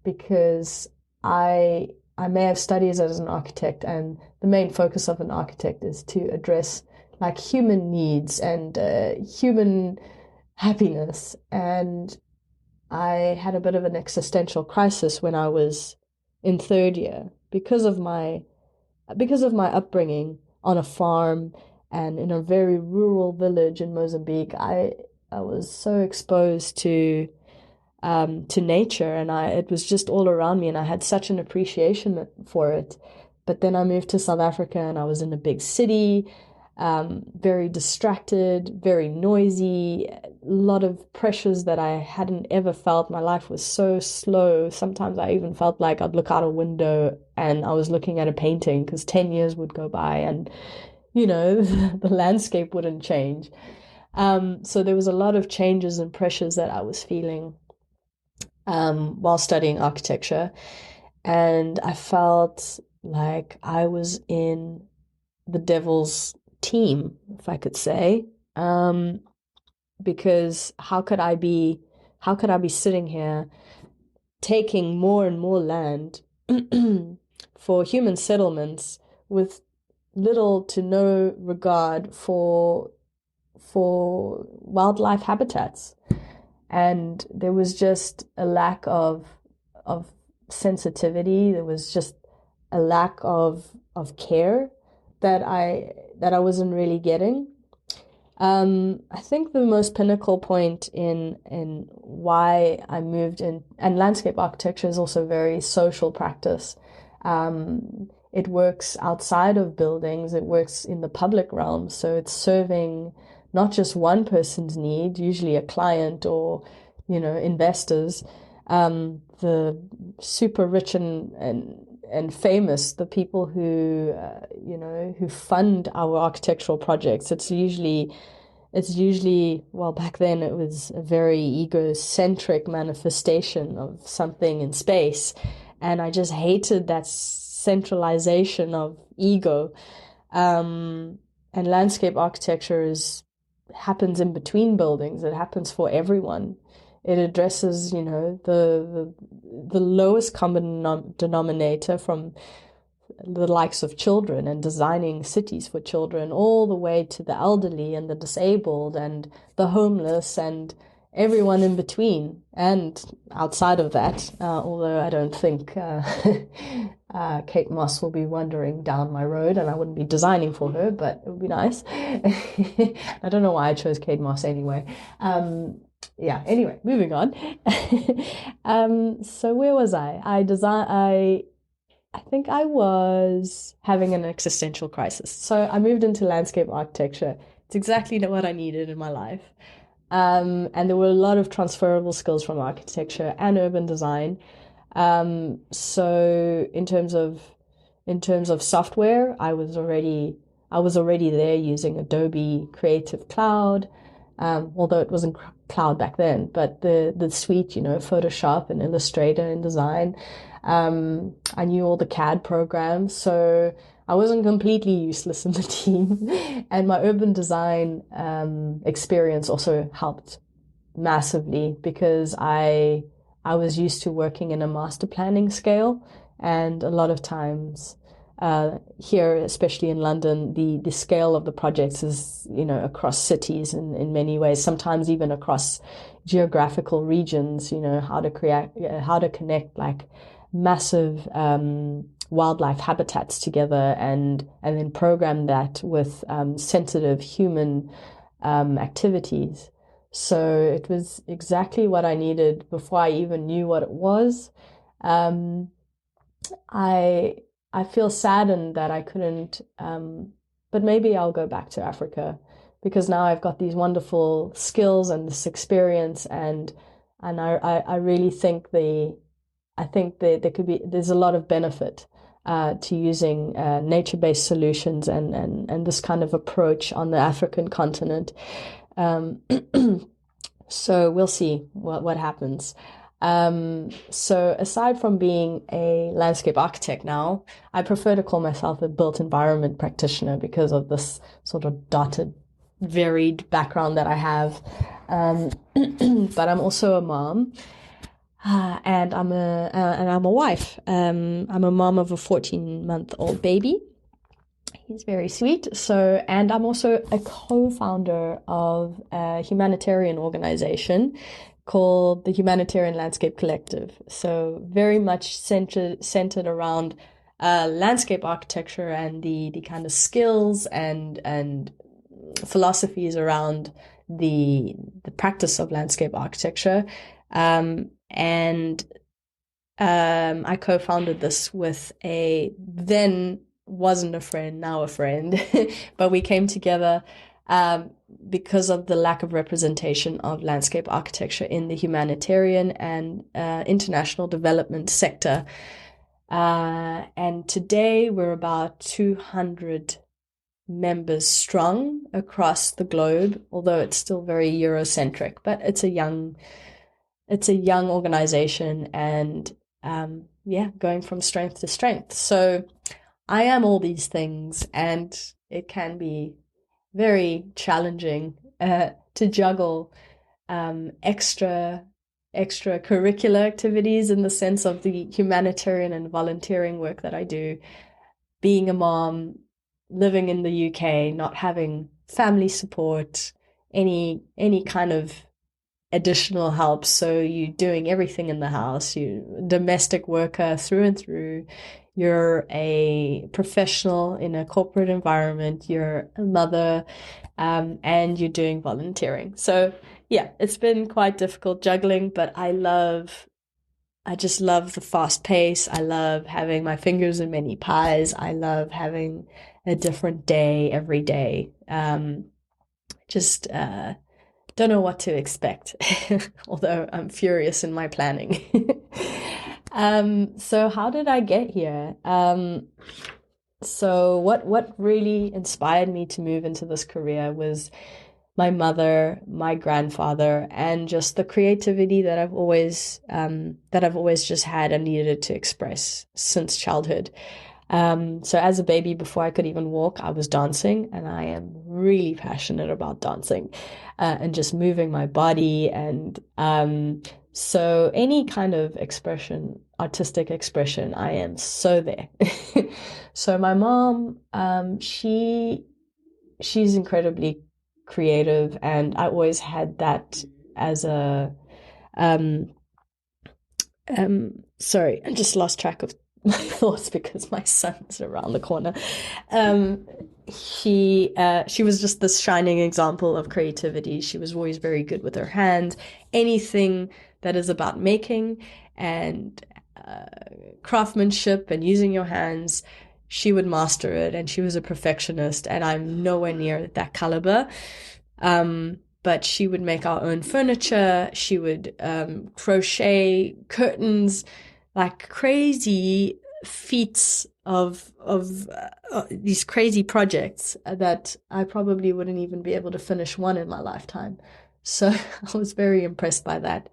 because I may have studied as an architect, and the main focus of an architect is to address like human needs and human happiness. And I had a bit of an existential crisis when I was in third year because of my upbringing on a farm and in a very rural village in Mozambique. I was so exposed to nature, and it was just all around me, and I had such an appreciation for it. But then I moved to South Africa and I was in a big city, very distracted, very noisy, a lot of pressures that I hadn't ever felt. My life was so slow. Sometimes I even felt like I'd look out a window and I was looking at a painting because 10 years would go by and, the landscape wouldn't change. So there was a lot of changes and pressures that I was feeling while studying architecture. And I felt like I was in the devil's team, if I could say, because how could I be sitting here taking more and more land for human settlements with little to no regard for wildlife habitats? And there was just a lack of sensitivity. There was just a lack of care that I wasn't really getting. I think the most pinnacle point in why I moved in, and landscape architecture is also very social practice. It works outside of buildings. It works in the public realm. So it's serving not just one person's need, usually a client or, investors, the super rich and and famous, the people who who fund our architectural projects. It's usually, well, back then it was a very egocentric manifestation of something in space, and I just hated that centralization of ego. And landscape architecture happens in between buildings. It happens for everyone. It addresses, the lowest common denominator, from the likes of children and designing cities for children, all the way to the elderly and the disabled and the homeless and everyone in between and outside of that. Although I don't think Kate Moss will be wandering down my road, and I wouldn't be designing for her, but it would be nice. I don't know why I chose Kate Moss anyway. Anyway, moving on. So where was I? I think I was having an existential crisis. So I moved into landscape architecture. It's exactly what I needed in my life. And there were a lot of transferable skills from architecture and urban design. So in terms of software, I was already there using Adobe Creative Cloud, although it wasn't cloud back then, but the suite, Photoshop and Illustrator and Design. I knew all the CAD programs, so I wasn't completely useless in the team. And my urban design experience also helped massively, because I was used to working in a master planning scale, and a lot of times here, especially in London, the scale of the projects is, across cities in many ways, sometimes even across geographical regions, how to connect like massive wildlife habitats together and then program that with sensitive human activities. So it was exactly what I needed before I even knew what it was. I feel saddened that I couldn't, but maybe I'll go back to Africa, because now I've got these wonderful skills and this experience, and I really think there's a lot of benefit to using nature-based solutions and this kind of approach on the African continent. So we'll see what happens. So aside from being a landscape architect now, I prefer to call myself a built environment practitioner because of this sort of dotted, varied background that I have. But I'm also a mom. And I'm a wife. I'm a mom of a 14-month-old baby. He's very sweet. And I'm also a co-founder of a humanitarian organization called the Humanitarian Landscape Collective. So very much centered around landscape architecture and the kind of skills and philosophies around the practice of landscape architecture. I co-founded this with a then wasn't a friend, now a friend, but we came together because of the lack of representation of landscape architecture in the humanitarian and international development sector. And today we're about 200 members strong across the globe, although it's still very Eurocentric, but it's a young organization, and going from strength to strength. So I am all these things, and it can be very challenging to juggle extracurricular activities in the sense of the humanitarian and volunteering work that I do, being a mom, living in the UK, not having family support, any kind of additional help. So you're doing everything in the house. You're a domestic worker through and through. You're a professional in a corporate environment. You're a mother, and you're doing volunteering. So yeah, it's been quite difficult juggling, but I just love the fast pace. I love having my fingers in many pies. I love having a different day every day. Don't know what to expect, although I'm furious in my planning. So how did I get here? So what really inspired me to move into this career was my mother, my grandfather, and just the creativity that I've always just had and needed to express since childhood. So as a baby, before I could even walk, I was dancing, and I am really passionate about dancing, and just moving my body. And so any kind of expression, artistic expression, I am so there. So my mom, she's incredibly creative, and I always had that as a sorry, I just lost track of my thoughts because my son's around the corner. She was just this shining example of creativity. She was always very good with her hands. Anything that is about making and craftsmanship and using your hands, she would master it, and she was a perfectionist, and I'm nowhere near that caliber. But she would make our own furniture. She would crochet curtains, like crazy feats of these crazy projects that I probably wouldn't even be able to finish one in my lifetime. So I was very impressed by that.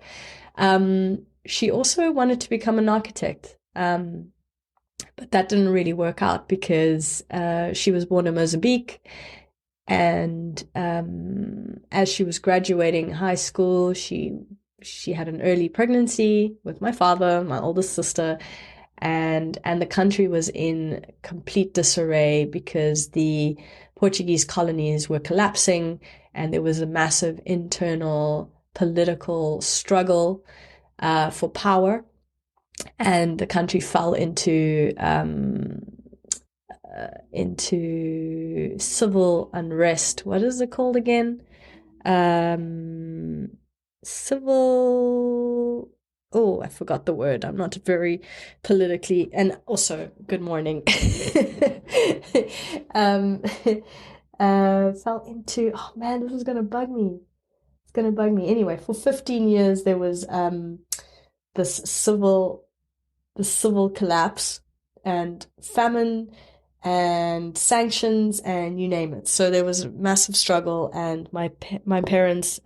She also wanted to become an architect, but that didn't really work out because she was born in Mozambique. And as she was graduating high school, she had an early pregnancy with my father, my oldest sister, and the country was in complete disarray because the Portuguese colonies were collapsing, and there was a massive internal political struggle for power, and the country fell into civil unrest. What is it called again? Civil. Oh, I forgot the word. I'm not very politically. And also, good morning. Fell into. Oh man, this is gonna bug me. It's gonna bug me. Anyway, for 15 years there was this civil collapse and famine and sanctions and you name it. So there was a massive struggle, and my parents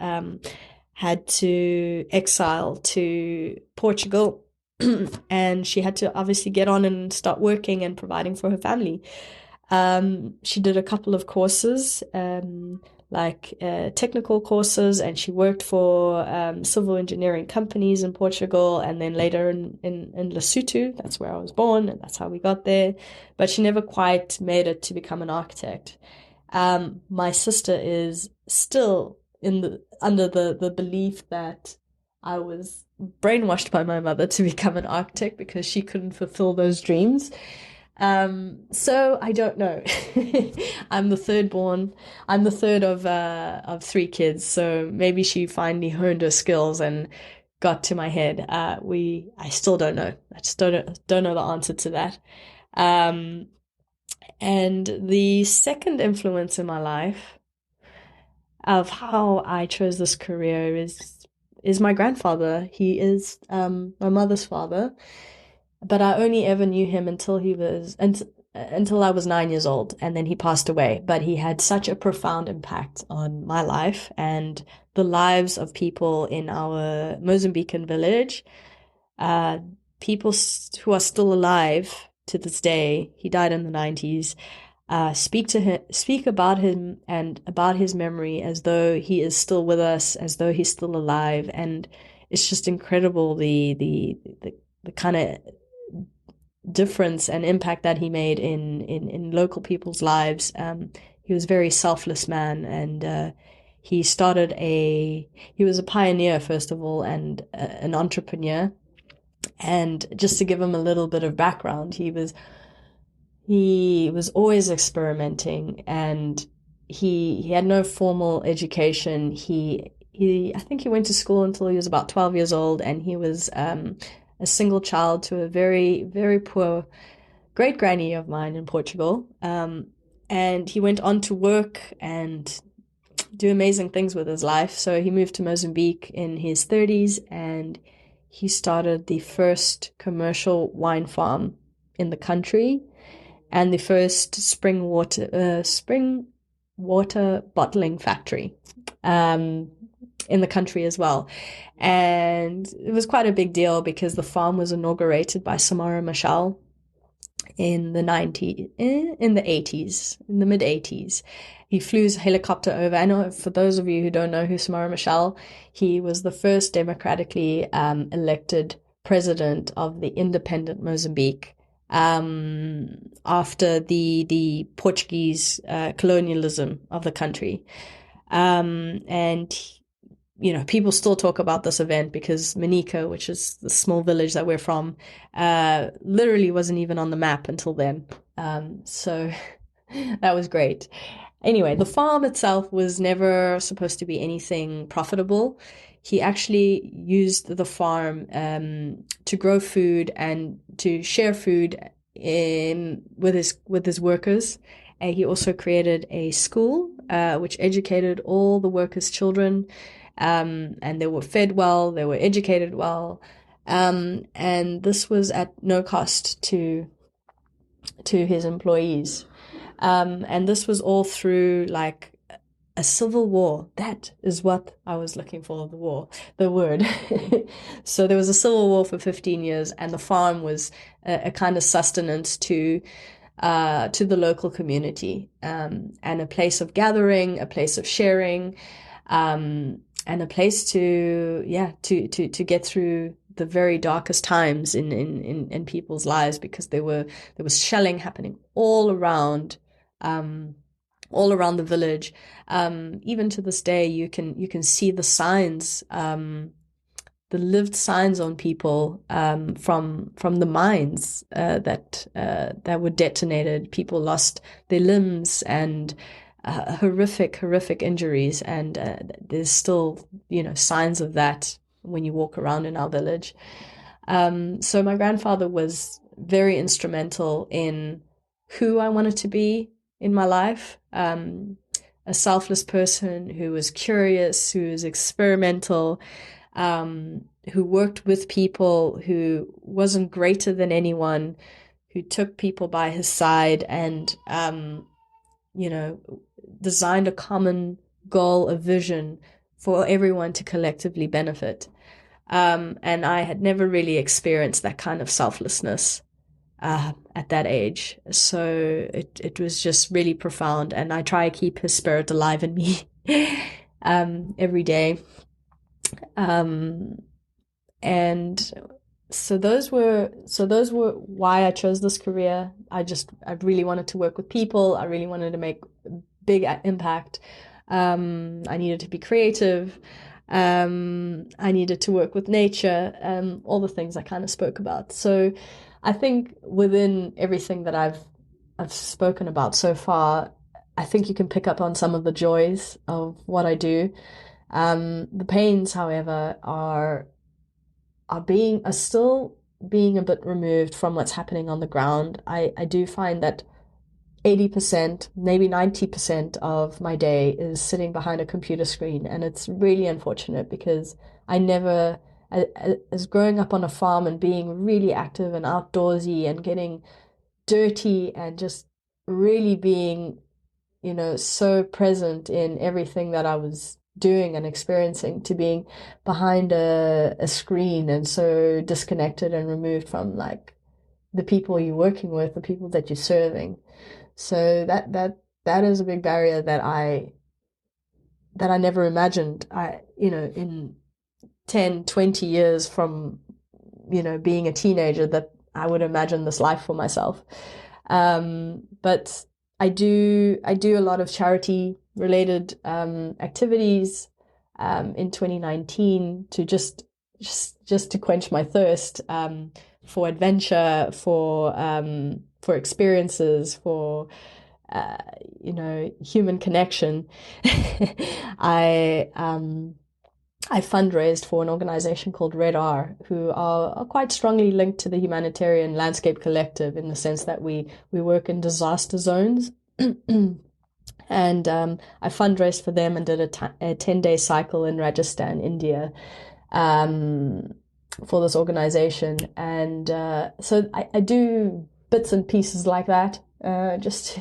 had to exile to Portugal, and she had to obviously get on and start working and providing for her family. She did a couple of courses, like technical courses, and she worked for civil engineering companies in Portugal, and then later in Lesotho. That's where I was born, and that's how we got there. But she never quite made it to become an architect. My sister is still under the belief that I was brainwashed by my mother to become an architect because she couldn't fulfill those dreams. So I don't know. I'm the third born. I'm the third of three kids. So maybe she finally honed her skills and got to my head. I still don't know. I just don't know the answer to that. And the second influence in my life of how I chose this career is my grandfather. He is my mother's father. But I only ever knew him until I was 9 years old, and then he passed away. But he had such a profound impact on my life and the lives of people in our Mozambican village. People who are still alive to this day. He died in the 90s. Speak about him and about his memory as though he is still with us, as though he's still alive, and it's just incredible the kind of difference and impact that he made in local people's lives. He was a very selfless man, and he was a pioneer, first of all, and an entrepreneur. And just to give him a little bit of background, he was always experimenting, and he had no formal education. I think he went to school until he was about 12 years old, and he was a single child to a very, very poor great granny of mine in Portugal. And he went on to work and do amazing things with his life. So he moved to Mozambique in his 30s, and he started the first commercial wine farm in the country and the first spring water bottling factory in the country as well. And it was quite a big deal because the farm was inaugurated by Samara Machel in the mid 80s. He flew his helicopter over. I know, for those of you who don't know who Samara Machel, he was the first democratically elected president of the independent Mozambique after the Portuguese colonialism of the country. And you know, people still talk about this event because Manica, which is the small village that we're from, literally wasn't even on the map until then. So that was great. Anyway, the farm itself was never supposed to be anything profitable. He actually used the farm to grow food and to share food with his workers. And he also created a school which educated all the workers' children. And they were fed well, they were educated well, and this was at no cost to his employees. And this was all through like a civil war. That is what I was looking for, the word. So there was a civil war for 15 years, and the farm was a kind of sustenance to the local community, and a place of gathering, a place of sharing, and a place to get through the very darkest times in people's lives, because there was shelling happening all around the village. Even to this day, you can see the signs, the lived signs on people from the mines that were detonated. People lost their limbs and horrific injuries, and there's still, you know, signs of that when you walk around in our village. So my grandfather was very instrumental in who I wanted to be in my life. A selfless person who was curious, who was experimental, who worked with people, who wasn't greater than anyone, who took people by his side and, you know, designed a common goal, a vision for everyone to collectively benefit. And I had never really experienced that kind of selflessness at that age. So it was just really profound, and I try to keep his spirit alive in me every day. And so those were why I chose this career. I really wanted to work with people. I really wanted to make a big impact. I needed to be creative. I needed to work with nature, all the things I kind of spoke about. So I think within everything that I've spoken about so far, I think you can pick up on some of the joys of what I do. The pains, however, are still being a bit removed from what's happening on the ground. I do find that 80%, maybe 90% of my day is sitting behind a computer screen, and it's really unfortunate because as growing up on a farm and being really active and outdoorsy and getting dirty and just really being, you know, so present in everything that I was doing and experiencing, to being behind a screen and so disconnected and removed from like the people you're working with, the people that you're serving. So that is a big barrier that I never imagined. In 10, 20 years from, you know, being a teenager, that I would imagine this life for myself. But I do a lot of charity related activities in 2019 to just to quench my thirst for adventure, for experiences, for human connection. I fundraised for an organization called Red R, who are quite strongly linked to the Humanitarian Landscape Collective, in the sense that we work in disaster zones. And I fundraised for them and did a 10-day cycle in Rajasthan, India. for this organization. And so I do bits and pieces like that, just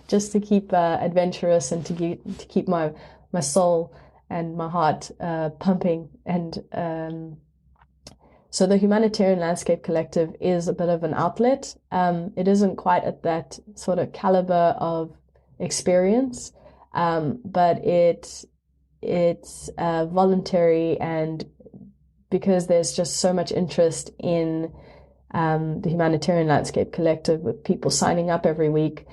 to keep adventurous and to keep my soul and my heart pumping. And so the Humanitarian Landscape Collective is a bit of an outlet. It isn't quite at that sort of caliber of experience, but it's voluntary, and because there's just so much interest in the Humanitarian Landscape Collective, with people signing up every week,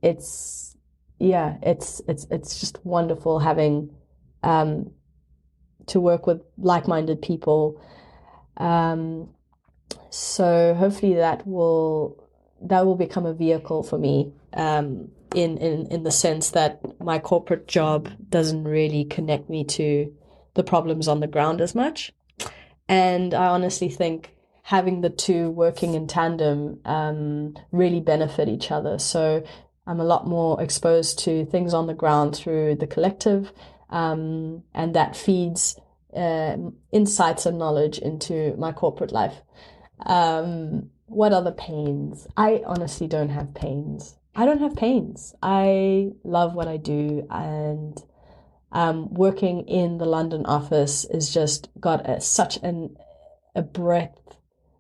it's just wonderful having to work with like-minded people. So hopefully that will become a vehicle for me, in the sense that my corporate job doesn't really connect me to the problems on the ground as much. And I honestly think having the two working in tandem really benefit each other. So I'm a lot more exposed to things on the ground through the collective, and that feeds insights and knowledge into my corporate life. What other pains? I honestly don't have pains. I don't have pains. I love what I do, and working in the London office is just got such a breadth.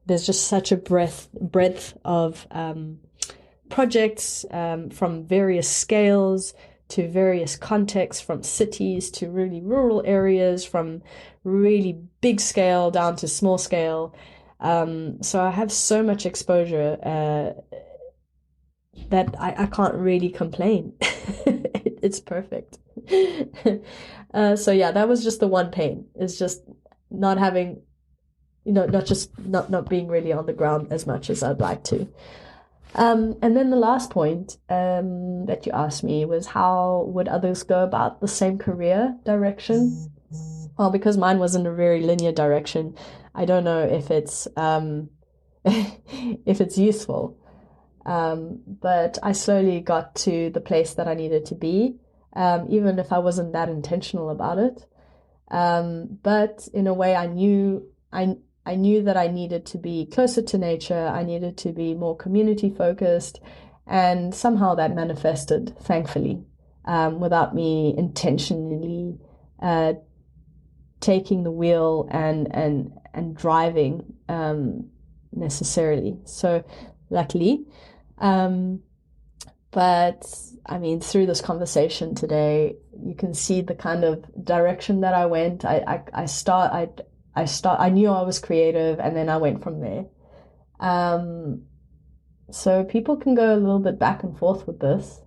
There's just such a breadth of projects from various scales to various contexts, from cities to really rural areas, from really big scale down to small scale. So I have so much exposure that I can't really complain. It's perfect. So yeah, that was just the one pain. It's just not having, not being really on the ground as much as I'd like to. And then the last point that you asked me was, how would others go about the same career direction? Well, because mine wasn't a very linear direction, I don't know if it's if it's useful. But I slowly got to the place that I needed to be, even if I wasn't that intentional about it. But in a way, I knew that I needed to be closer to nature. I needed to be more community focused, and somehow that manifested, thankfully, without me intentionally taking the wheel and driving necessarily. So luckily, but I mean, through this conversation today, you can see the kind of direction that I went. I knew I was creative, and then I went from there. So people can go a little bit back and forth with this.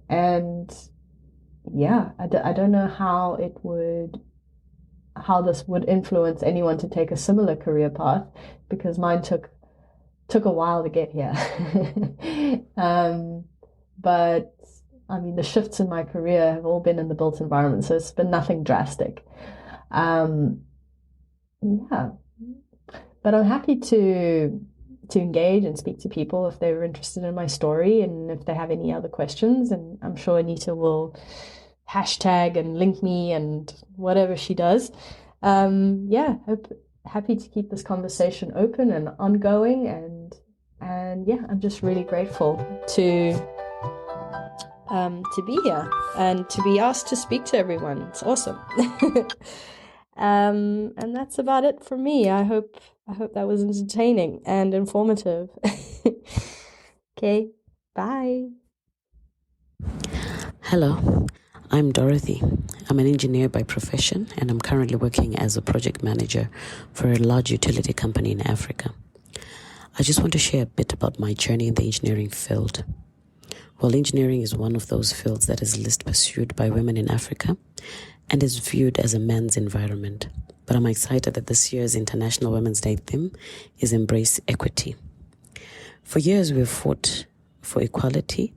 And yeah, I don't know how this would influence anyone to take a similar career path, because mine took a while to get here. But I mean, the shifts in my career have all been in the built environment, so it's been nothing drastic. Yeah, but I'm happy to engage and speak to people if they're interested in my story, and if they have any other questions. And I'm sure Anita will hashtag and link me and whatever she does. Happy to keep this conversation open and ongoing, and yeah, I'm just really grateful to be here and to be asked to speak to everyone. It's awesome. And that's about it for me. I hope that was entertaining and informative. Okay, bye. Hello, I'm Dorothy. I'm an engineer by profession, and I'm currently working as a project manager for a large utility company in Africa. I just want to share a bit about my journey in the engineering field. Well, engineering is one of those fields that is least pursued by women in Africa and is viewed as a man's environment. But I'm excited that this year's International Women's Day theme is Embrace Equity. For years, we've fought for equality,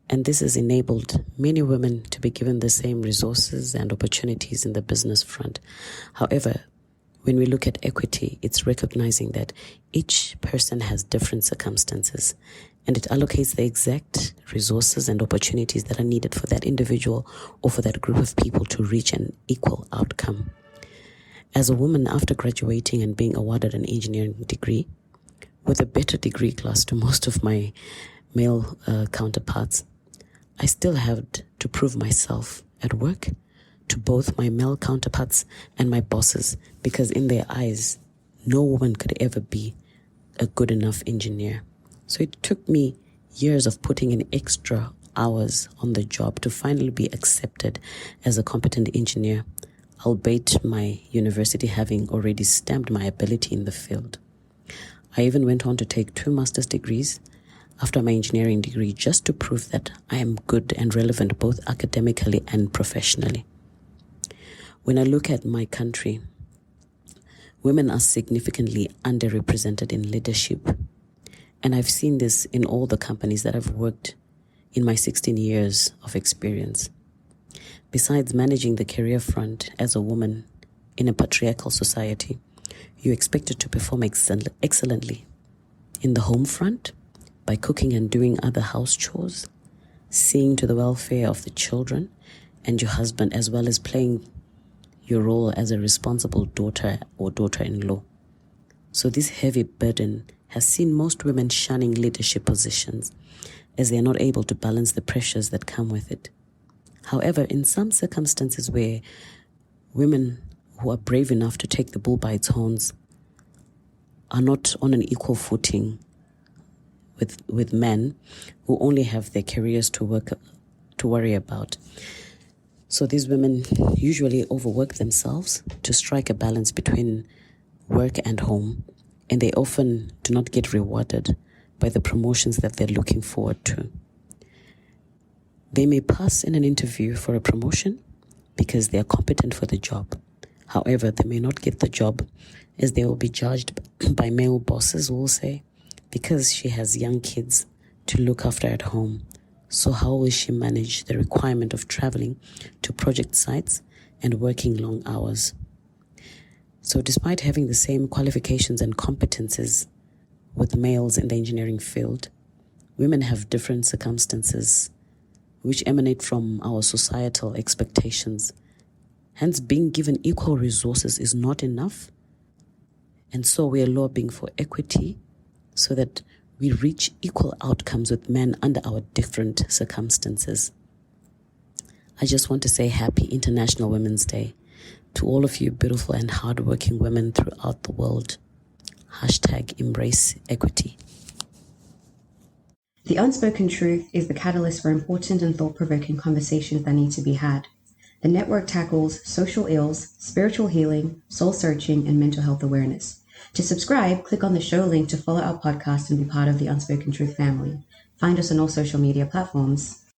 and this has enabled many women to be given the same resources and opportunities in the business front. However, when we look at equity, it's recognizing that each person has different circumstances, and it allocates the exact resources and opportunities that are needed for that individual or for that group of people to reach an equal outcome. As a woman, after graduating and being awarded an engineering degree, with a better degree class to most of my male counterparts, I still had to prove myself at work to both my male counterparts and my bosses, because in their eyes, no woman could ever be a good enough engineer. So it took me years of putting in extra hours on the job to finally be accepted as a competent engineer, albeit my university having already stamped my ability in the field. I even went on to take 2 master's degrees after my engineering degree just to prove that I am good and relevant both academically and professionally. When I look at my country, women are significantly underrepresented in leadership. And I've seen this in all the companies that I've worked in my 16 years of experience. Besides managing the career front as a woman in a patriarchal society, you're expected to perform excellently in the home front by cooking and doing other house chores, seeing to the welfare of the children and your husband, as well as playing your role as a responsible daughter or daughter-in-law. So this heavy burden has seen most women shunning leadership positions as they are not able to balance the pressures that come with it. However, in some circumstances where women who are brave enough to take the bull by its horns are not on an equal footing with men who only have their careers to worry about. So these women usually overwork themselves to strike a balance between work and home, and they often do not get rewarded by the promotions that they're looking forward to. They may pass in an interview for a promotion because they are competent for the job. However, they may not get the job as they will be judged by male bosses who will say, because she has young kids to look after at home, so how will she manage the requirement of traveling to project sites and working long hours? So despite having the same qualifications and competences with males in the engineering field, women have different circumstances which emanate from our societal expectations. Hence, being given equal resources is not enough. And so we are lobbying for equity so that we reach equal outcomes with men under our different circumstances. I just want to say Happy International Women's Day to all of you beautiful and hardworking women throughout the world. #Embrace Equity. The Unspoken Truth is the catalyst for important and thought-provoking conversations that need to be had. The network tackles social ills, spiritual healing, soul-searching, and mental health awareness. To subscribe, click on the show link to follow our podcast and be part of the Unspoken Truth family. Find us on all social media platforms.